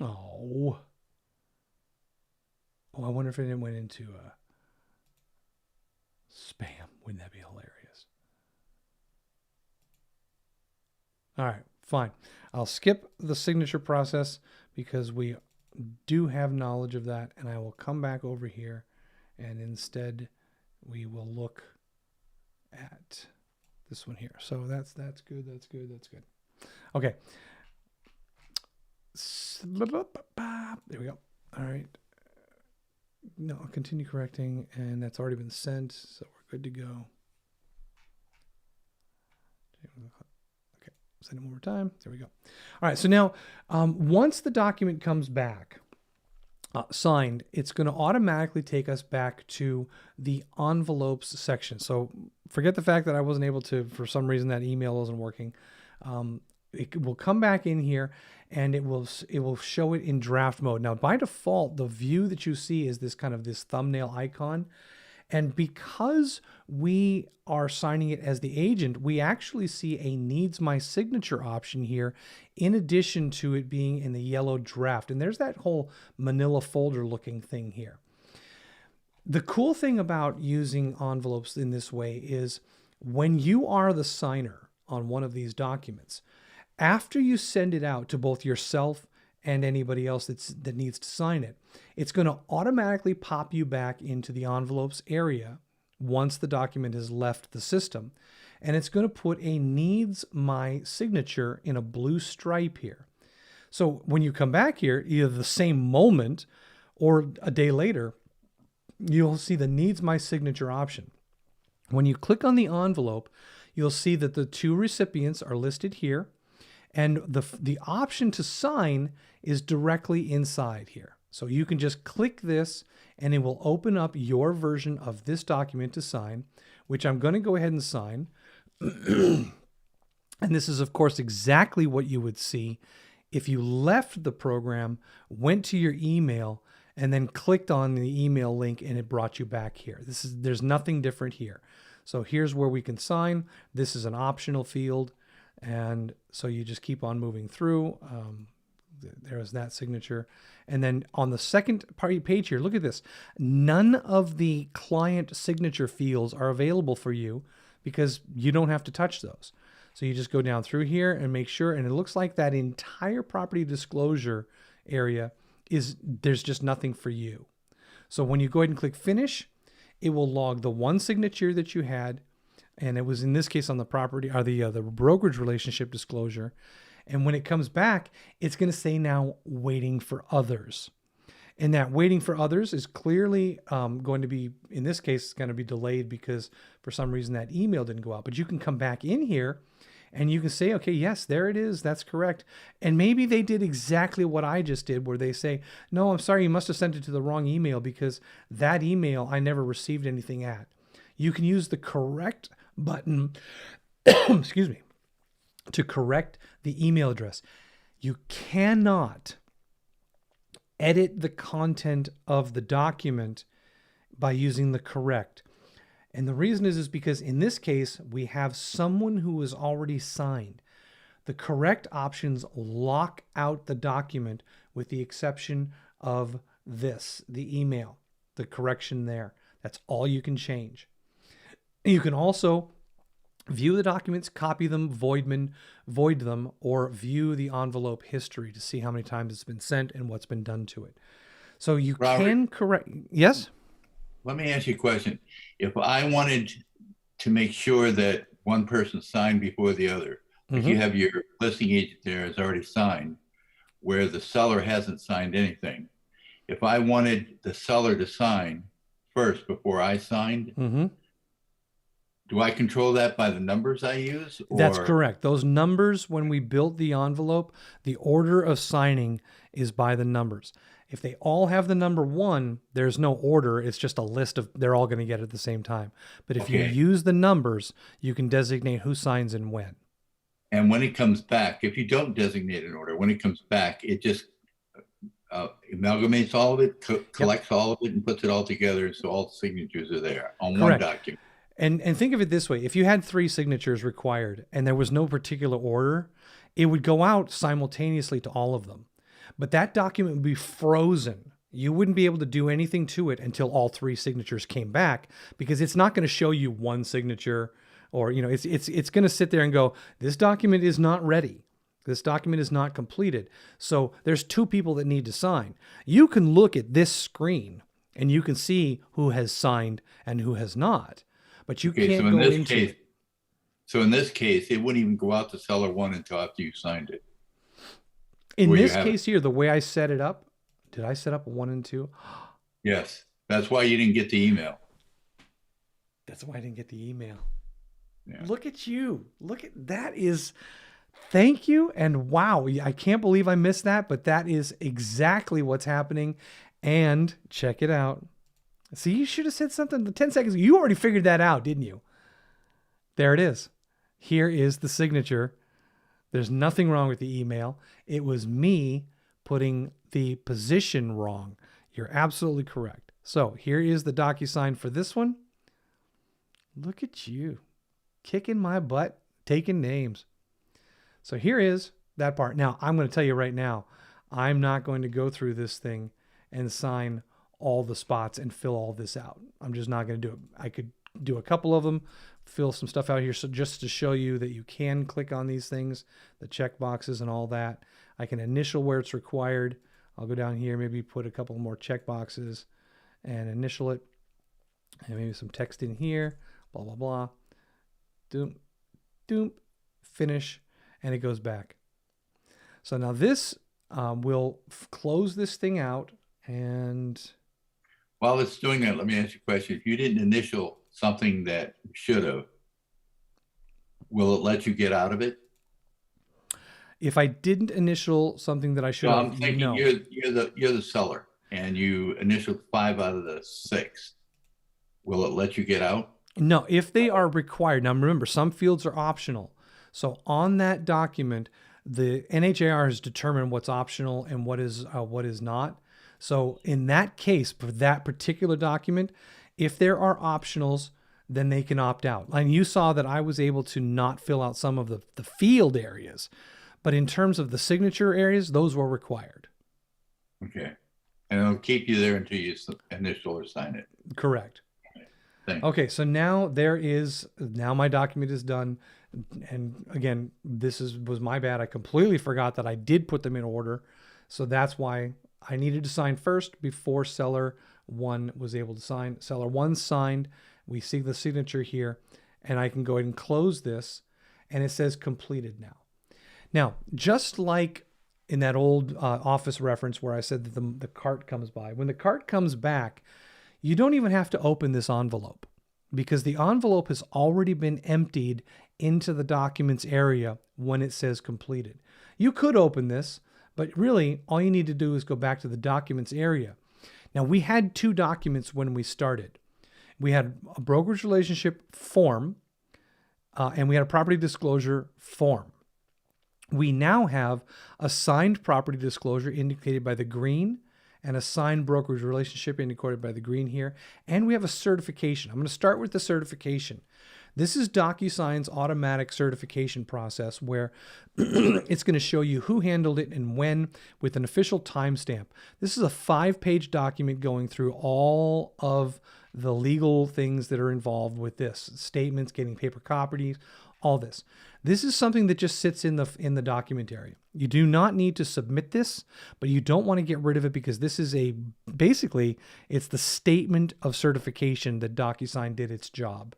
Oh, I wonder if it went into spam. Wouldn't that be hilarious? All right, fine. I'll skip the signature process because we do have knowledge of that, and I will come back over here, and instead we will look at this one here. So that's good. That's good. That's good. Okay. There we go. All right. No, I'll continue correcting, and that's already been sent, so we're good to go. Okay, send it one more time. There we go. All right, so now once the document comes back signed, it's going to automatically take us back to the envelopes section. So forget the fact that I wasn't able to, for some reason, that email wasn't working. It will come back in here, and it will show it in draft mode. Now, by default, the view that you see is this kind of this thumbnail icon. And because we are signing it as the agent, we actually see a needs my signature option here, in addition to it being in the yellow draft. And there's that whole manila folder looking thing here. The cool thing about using envelopes in this way is when you are the signer on one of these documents, after you send it out to both yourself and anybody else that needs to sign it, it's going to automatically pop you back into the envelopes area once the document has left the system. And it's going to put a needs my signature in a blue stripe here. So when you come back here, either the same moment or a day later, you'll see the needs my signature option. When you click on the envelope, you'll see that the two recipients are listed here. And the option to sign is directly inside here. So you can just click this and it will open up your version of this document to sign, which I'm going to go ahead and sign. And this is, of course, exactly what you would see if you left the program, went to your email, and then clicked on the email link and it brought you back here. There's nothing different here. So here's where we can sign. This is an optional field. And so you just keep on moving through. There's that signature. And then on the second page here, look at this. None of the client signature fields are available for you because you don't have to touch those. So you just go down through here and make sure. And it looks like that entire property disclosure area there's just nothing for you. So when you go ahead and click finish, it will log the one signature that you had. And it was in this case on the property or the brokerage relationship disclosure. And when it comes back, it's going to say now waiting for others. And that waiting for others is clearly going to be, in this case, it's going to be delayed because for some reason that email didn't go out. But you can come back in here and you can say, okay, yes, there it is. That's correct. And maybe they did exactly what I just did, where they say, no, I'm sorry, you must have sent it to the wrong email because that email I never received anything at. You can use the correct button, excuse me, to correct the email address. You cannot edit the content of the document by using the correct. And the reason is because in this case, we have someone who is already signed. The correct options lock out the document with the exception of this, the email, the correction there. That's all you can change. You can also view the documents, copy them, void them, or view the envelope history to see how many times it's been sent and what's been done to it. So you can correct. Yes? Let me ask you a question. If I wanted to make sure that one person signed before the other, if you have your listing agent there has already signed, where the seller hasn't signed anything, if I wanted the seller to sign first before I signed, do I control that by the numbers I use? Or? That's correct. Those numbers, when we built the envelope, the order of signing is by the numbers. If they all have the number 1, there's no order. It's just a list of, they're all going to get it at the same time. But if you use the numbers, you can designate who signs and when. And when it comes back, if you don't designate an order, when it comes back, it just amalgamates all of it, collects all of it, and puts it all together so all the signatures are there on one document. And think of it this way. If you had 3 signatures required and there was no particular order, it would go out simultaneously to all of them. But that document would be frozen. You wouldn't be able to do anything to it until all 3 signatures came back, because it's not going to show you one signature, or, you know, it's going to sit there and go, this document is not ready. This document is not completed. So there's 2 people that need to sign. You can look at this screen and you can see who has signed and who has not. But you can't go into So in this case, it wouldn't even go out to seller one until after you signed it. In Where you this have it. case here, the way I set it up, did I set up a 1 and 2? Yes. That's why you didn't get the email. That's why I didn't get the email. Yeah. Look at you. Look at that is, thank you. And wow, I can't believe I missed that, but that is exactly what's happening. And check it out. See, you should have said something 10 seconds ago. You already figured that out, didn't you? There it is. Here is the signature. There's nothing wrong with the email. It was me putting the position wrong. You're absolutely correct. So here is the DocuSign for this one. Look at you. Kicking my butt, taking names. So here is that part. Now, I'm going to tell you right now, I'm not going to go through this thing and sign all the spots and fill all this out. I'm just not going to do it. I could do a couple of them, fill some stuff out here. So just to show you that you can click on these things, the check boxes and all that. I can initial where it's required. I'll go down here, maybe put a couple more check boxes and initial it. And maybe some text in here, blah, blah, blah. Doom, doom, finish, and it goes back. So now this will close this thing out. And while it's doing that, let me ask you a question. If you didn't initial something that you should have, will it let you get out of it? If I didn't initial something that I should So have, I'm thinking no. you're the seller and you initialed 5 out of the 6. Will it let you get out? No, if they are required. Now remember, some fields are optional. So on that document, the NHAR has determined what's optional and what is not. So in that case, for that particular document, if there are optionals, then they can opt out. And you saw that I was able to not fill out some of the field areas. But in terms of the signature areas, those were required. Okay. And it'll keep you there until you initial or sign it. Correct. Okay, so now now my document is done. And again, was my bad. I completely forgot that I did put them in order. So that's why I needed to sign first before seller 1 was able to sign. Seller 1 signed. We see the signature here, and I can go ahead and close this, and it says completed now. Now, just like in that old office reference where I said that the cart comes by, when the cart comes back, you don't even have to open this envelope because the envelope has already been emptied into the documents area when it says completed. You could open this, but really all you need to do is go back to the documents area. Now, we had 2 documents when we started. We had a brokerage relationship form and we had a property disclosure form. We now have a signed property disclosure indicated by the green and a signed brokerage relationship indicated by the green here. And we have a certification. I'm going to start with the certification. This is DocuSign's automatic certification process where it's going to show you who handled it and when with an official timestamp. This is a 5-page document going through all of the legal things that are involved with this. Statements, getting paper copies, all this. This is something that just sits in the document area. You do not need to submit this, but you don't want to get rid of it because this is basically it's the statement of certification that DocuSign did its job.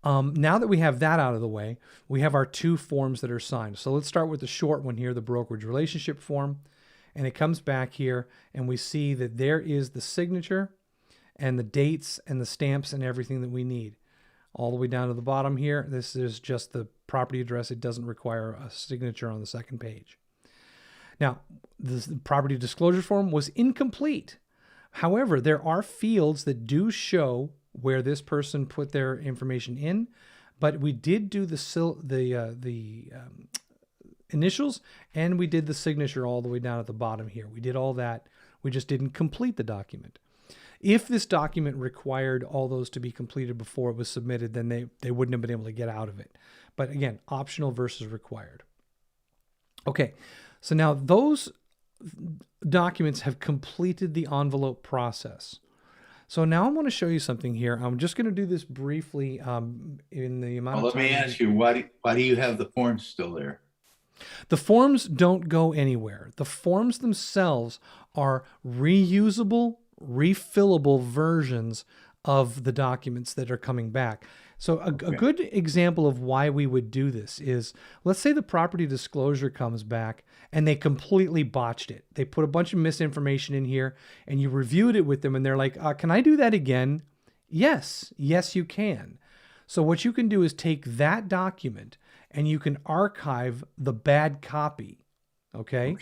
Now that we have that out of the way, we have our 2 forms that are signed. So let's start with the short one here, the brokerage relationship form. And it comes back here and we see that there is the signature and the dates and the stamps and everything that we need. All the way down to the bottom here, this is just the property address. It doesn't require a signature on the 2nd page. Now, the property disclosure form was incomplete. However, there are fields that do show where this person put their information in, but we did do the initials and we did the signature all the way down at the bottom here. We did all that. We just didn't complete the document. If this document required all those to be completed before it was submitted, then they wouldn't have been able to get out of it. But again, optional versus required. Okay, so now those documents have completed the envelope process. So now I'm going to show you something here. I'm just going to do this briefly in the amount of time. Let me ask you, why do you have the forms still there? The forms don't go anywhere. The forms themselves are reusable, refillable versions of the documents that are coming back. So a good example of why we would do this is, let's say the property disclosure comes back and they completely botched it. They put a bunch of misinformation in here and you reviewed it with them and they're like, can I do that again? Yes, you can. So what you can do is take that document and you can archive the bad copy. Okay.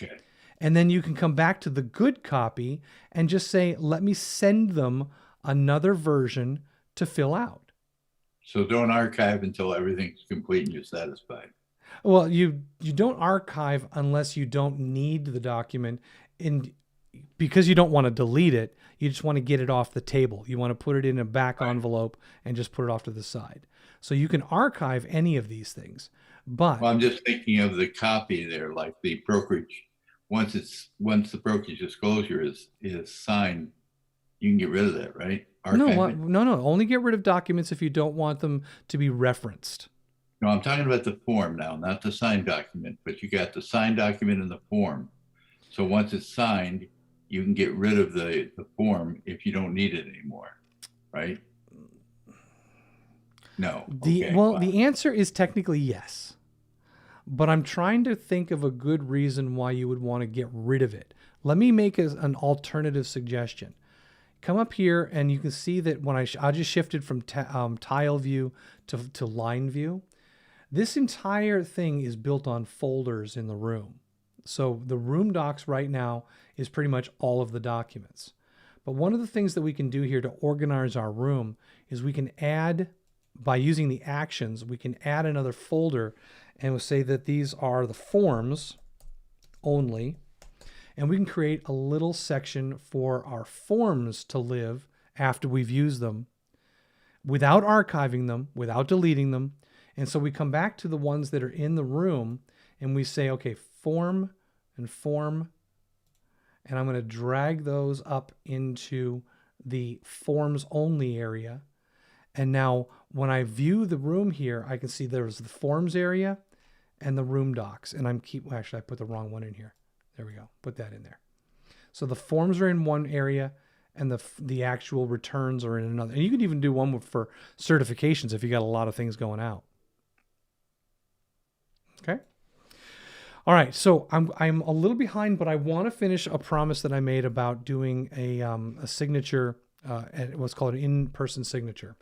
And then you can come back to the good copy and just say, let me send them another version to fill out. So don't archive until everything's complete and you're satisfied. Well, you don't archive unless you don't need the document, because you don't want to delete it. You just want to get it off the table. You want to put it in a back envelope and just put it off to the side. So you can archive any of these things. But well, I'm just thinking of the copy there, like the brokerage. Once the brokerage disclosure is signed, you can get rid of that, right? No. Only get rid of documents if you don't want them to be referenced. No, I'm talking about the form now, not the signed document, but you got the signed document in the form. So once it's signed, you can get rid of the form if you don't need it anymore, right? No. The answer is technically yes. But I'm trying to think of a good reason why you would want to get rid of it. Let me make an alternative suggestion. Come up here and you can see that when I just shifted from tile view to line view. This entire thing is built on folders in the room. So the room docs right now is pretty much all of the documents. But one of the things that we can do here to organize our room is we can add, by using the actions, we can add another folder and we'll say that these are the forms only. And we can create a little section for our forms to live after we've used them without archiving them, without deleting them. And so we come back to the ones that are in the room and we say, okay, form and form. And I'm going to drag those up into the forms only area. And now when I view the room here, I can see there's the forms area and the room docs. And actually I put the wrong one in here. There we go. Put that in there. So the forms are in one area and the actual returns are in another. And you can even do one for certifications if you got a lot of things going out. Okay. All right. So I'm a little behind, but I want to finish a promise that I made about doing a signature, what's called an in-person signature.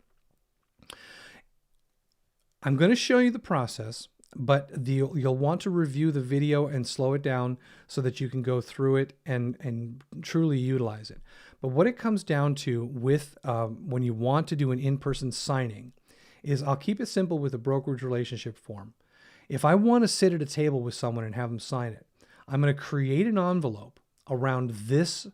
I'm going to show you the process, but you'll want to review the video and slow it down so that you can go through it and truly utilize it. But what it comes down to with when you want to do an in-person signing is, I'll keep it simple with a brokerage relationship form. If I want to sit at a table with someone and have them sign it, I'm going to create an envelope around this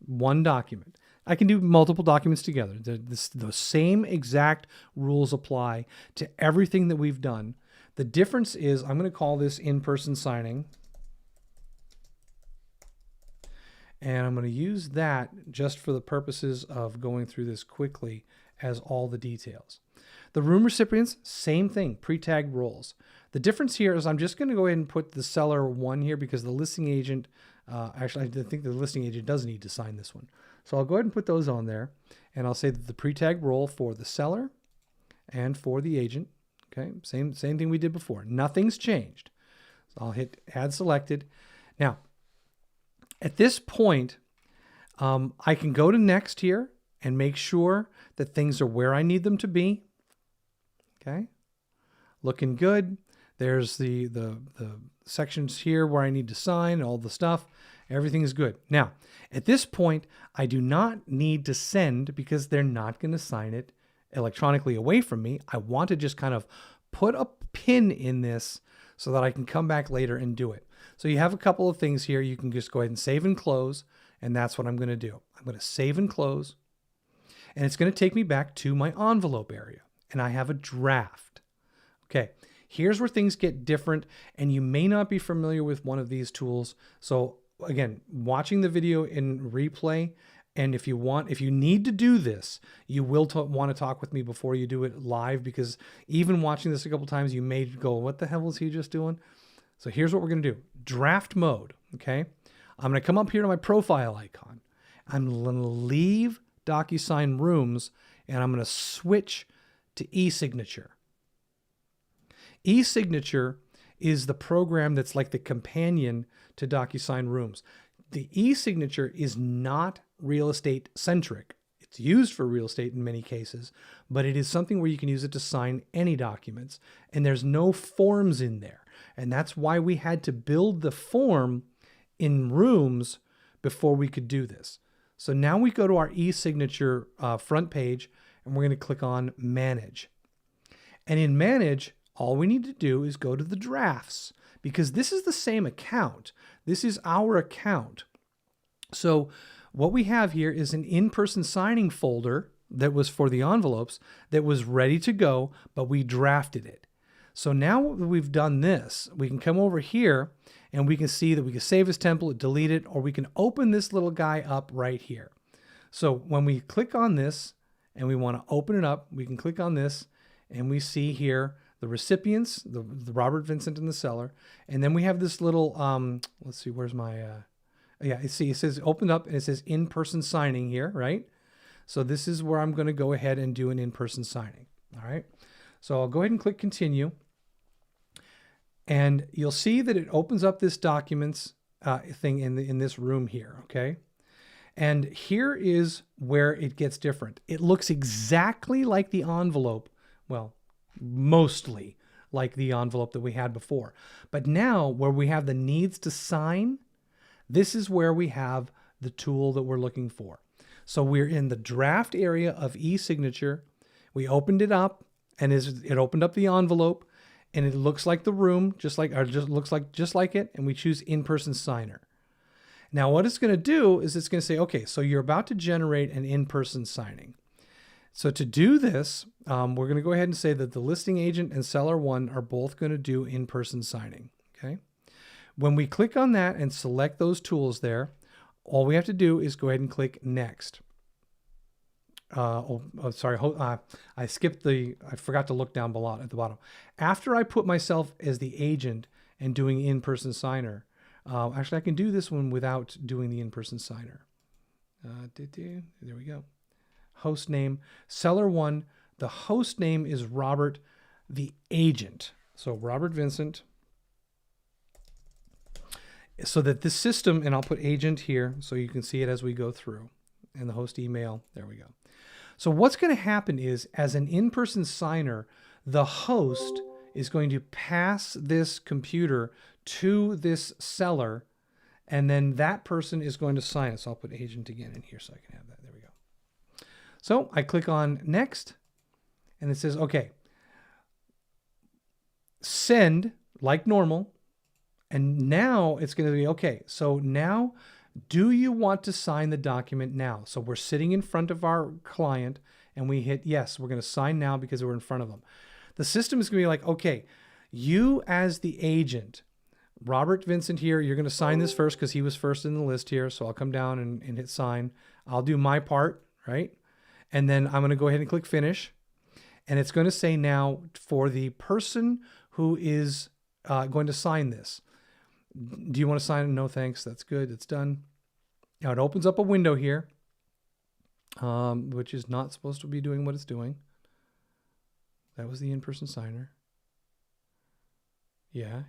one document. I can do multiple documents together. The same exact rules apply to everything that we've done. The difference is I'm going to call this in-person signing. And I'm going to use that just for the purposes of going through this quickly as all the details. The room recipients, same thing, pre-tagged roles. The difference here is I'm just going to go ahead and put the seller 1 here because the listing agent, actually I think the listing agent does need to sign this one. So I'll go ahead and put those on there. And I'll say that the pre-tagged role for the seller and for the agent. Okay, same thing we did before. Nothing's changed. So I'll hit add selected. Now, at this point, I can go to next here and make sure that things are where I need them to be. Okay, looking good. There's the sections here where I need to sign, all the stuff. Everything's good. Now, at this point, I do not need to send because they're not going to sign it electronically away from me. I want to just kind of put a pin in this so that I can come back later and do it. So you have a couple of things here. You can just go ahead and save and close, and that's what I'm going to do. I'm going to save and close, and it's going to take me back to my envelope area, and I have a draft. Okay, here's where things get different, and you may not be familiar with one of these tools. So again, watching the video in replay, and if you need to do this, you will want to talk with me before you do it live, because even watching this a couple times, you may go, what the hell was he just doing? So here's what we're going to do. Draft mode, okay? I'm going to come up here to my profile icon. I'm going to leave DocuSign Rooms, and I'm going to switch to e-signature. E-signature is the program that's like the companion to DocuSign Rooms. The e-signature is not real estate centric. It's used for real estate in many cases, but it is something where you can use it to sign any documents, and there's no forms in there. And that's why we had to build the form in Rooms before we could do this. So now we go to our e-signature front page, and we're going to click on Manage. And in Manage, all we need to do is go to the drafts, because this is the same account. This is our account. So what we have here is an in-person signing folder that was for the envelopes that was ready to go, but we drafted it. So now we've done this, we can come over here and we can see that we can save as template, delete it, or we can open this little guy up right here. So when we click on this and we want to open it up, we can click on this and we see here the recipients, the Robert, Vincent, and the seller. And then we have this little, let's see, where's my, yeah, see, it says open up and it says in-person signing here, right? So this is where I'm going to go ahead and do an in-person signing. All right. So I'll go ahead and click continue. And you'll see that it opens up this documents thing in this room here. Okay. And here is where it gets different. It looks exactly like the envelope. Well, mostly like the envelope that we had before. But now where we have the needs to sign, this is where we have the tool that we're looking for. So we're in the draft area of e-signature. We opened it up and it opened up the envelope and it looks like the room, just like it. And we choose in-person signer. Now what it's going to do is it's going to say, okay, so you're about to generate an in-person signing. So to do this, we're going to go ahead and say that the listing agent and seller one are both going to do in-person signing. Okay. When we click on that and select those tools there, all we have to do is go ahead and click next. I skipped I forgot to look down below at the bottom. After I put myself as the agent and doing in-person signer, actually I can do this one without doing the in-person signer. There we go. Host name, seller one. The host name is Robert, the agent. So Robert Vincent. So that this system, and I'll put agent here so you can see it as we go through. And the host email, there we go. So what's going to happen is, as an in-person signer, the host is going to pass this computer to this seller, and then that person is going to sign it. So I'll put agent again in here so I can have that. There we go. So I click on next, and it says, okay, send like normal. And now it's going to be, okay, so now do you want to sign the document now? So we're sitting in front of our client and we hit yes, we're going to sign now because we're in front of them. The system is going to be like, okay, you as the agent, Robert Vincent here, you're going to sign this first because he was first in the list here. So I'll come down and hit sign. I'll do my part, right? And then I'm going to go ahead and click finish. And it's going to say now for the person who is going to sign this, do you want to sign it? No, thanks. That's good. It's done. Now it opens up a window here, which is not supposed to be doing what it's doing. That was the in-person signer. Yeah.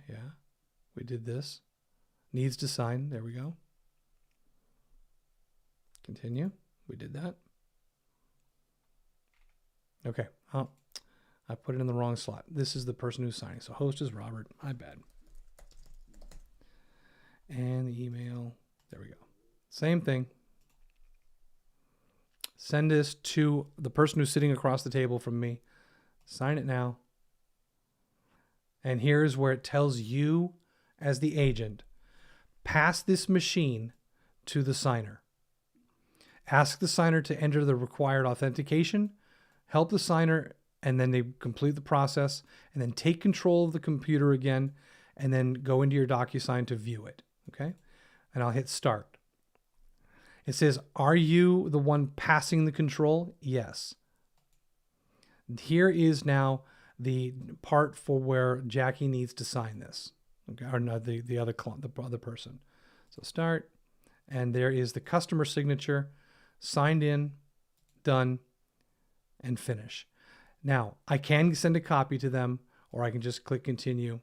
We did this. Needs to sign. There we go. Continue. We did that. Okay. Oh, I put it in the wrong slot. This is the person who's signing. So host is Robert. My bad. And the email, there we go. Same thing. Send this to the person who's sitting across the table from me. Sign it now. And here's where it tells you as the agent, pass this machine to the signer. Ask the signer to enter the required authentication, help the signer, and then they complete the process, and then take control of the computer again, and then go into your DocuSign to view it. Okay, and I'll hit start. It says, are you the one passing the control? Yes. Here is now the part for where Jackie needs to sign this. Okay, or no, the other person. So start, and there is the customer signature, signed in, done, and finish. Now, I can send a copy to them, or I can just click continue,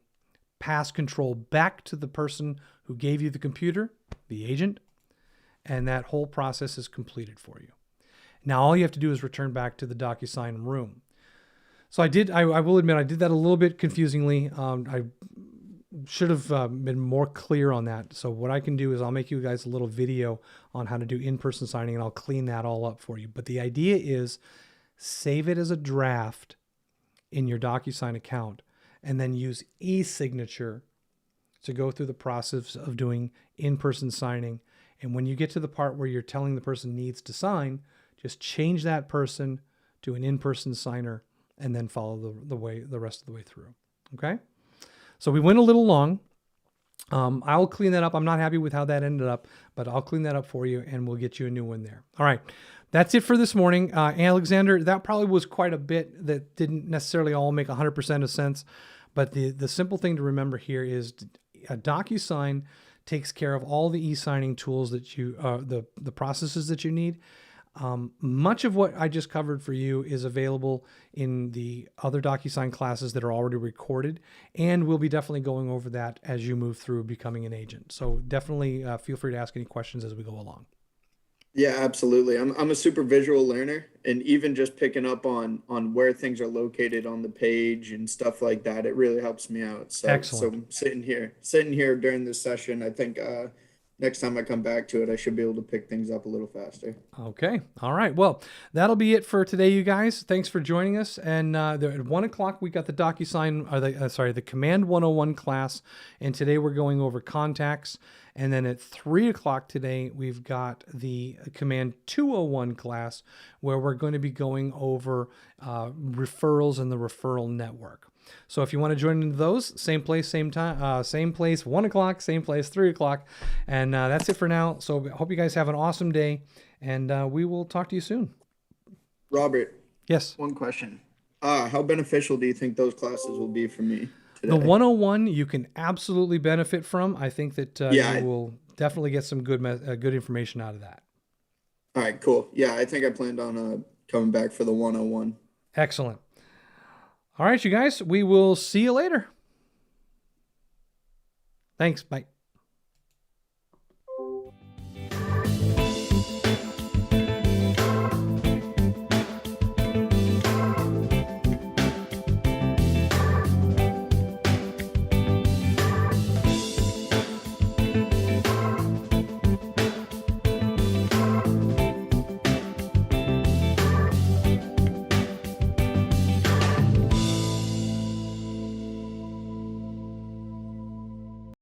pass control back to the person who gave you the computer, the agent, and that whole process is completed for you. Now, all you have to do is return back to the DocuSign room. So I will admit, I did that a little bit confusingly. I should have been more clear on that. So what I can do is I'll make you guys a little video on how to do in-person signing, and I'll clean that all up for you. But the idea is save it as a draft in your DocuSign account, and then use e-signature to go through the process of doing in-person signing. And when you get to the part where you're telling the person needs to sign, just change that person to an in-person signer and then follow the rest of the way through. Okay? So we went a little long. I'll clean that up. I'm not happy with how that ended up, but I'll clean that up for you and we'll get you a new one there. All right. That's it for this morning. Alexander, that probably was quite a bit that didn't necessarily all make 100% of sense, but the simple thing to remember here is a DocuSign takes care of all the e-signing tools that you, the processes that you need. Much of what I just covered for you is available in the other DocuSign classes that are already recorded, and we'll be definitely going over that as you move through becoming an agent. So definitely feel free to ask any questions as we go along. Yeah, absolutely. I'm a super visual learner, and even just picking up on where things are located on the page and stuff like that, it really helps me out. So, Excellent. So sitting here during this session, I think next time I come back to it, I should be able to pick things up a little faster. Okay. All right. Well, that'll be it for today, you guys. Thanks for joining us. And at 1 o'clock, we got the DocuSign, or the Command 101 class. And today we're going over contacts. And then at 3 o'clock today, we've got the Command 201 class, where we're going to be going over referrals and the referral network. So if you want to join into those, same place, same time, same place, 1 o'clock, same place, 3 o'clock. And that's it for now. So I hope you guys have an awesome day, and we will talk to you soon. Robert. Yes. One question. How beneficial do you think those classes will be for me today? The 101 you can absolutely benefit from. I think that you will definitely get some good information out of that. All right, cool. Yeah, I think I planned on coming back for the 101. Excellent. All right, you guys, we will see you later. Thanks. Bye.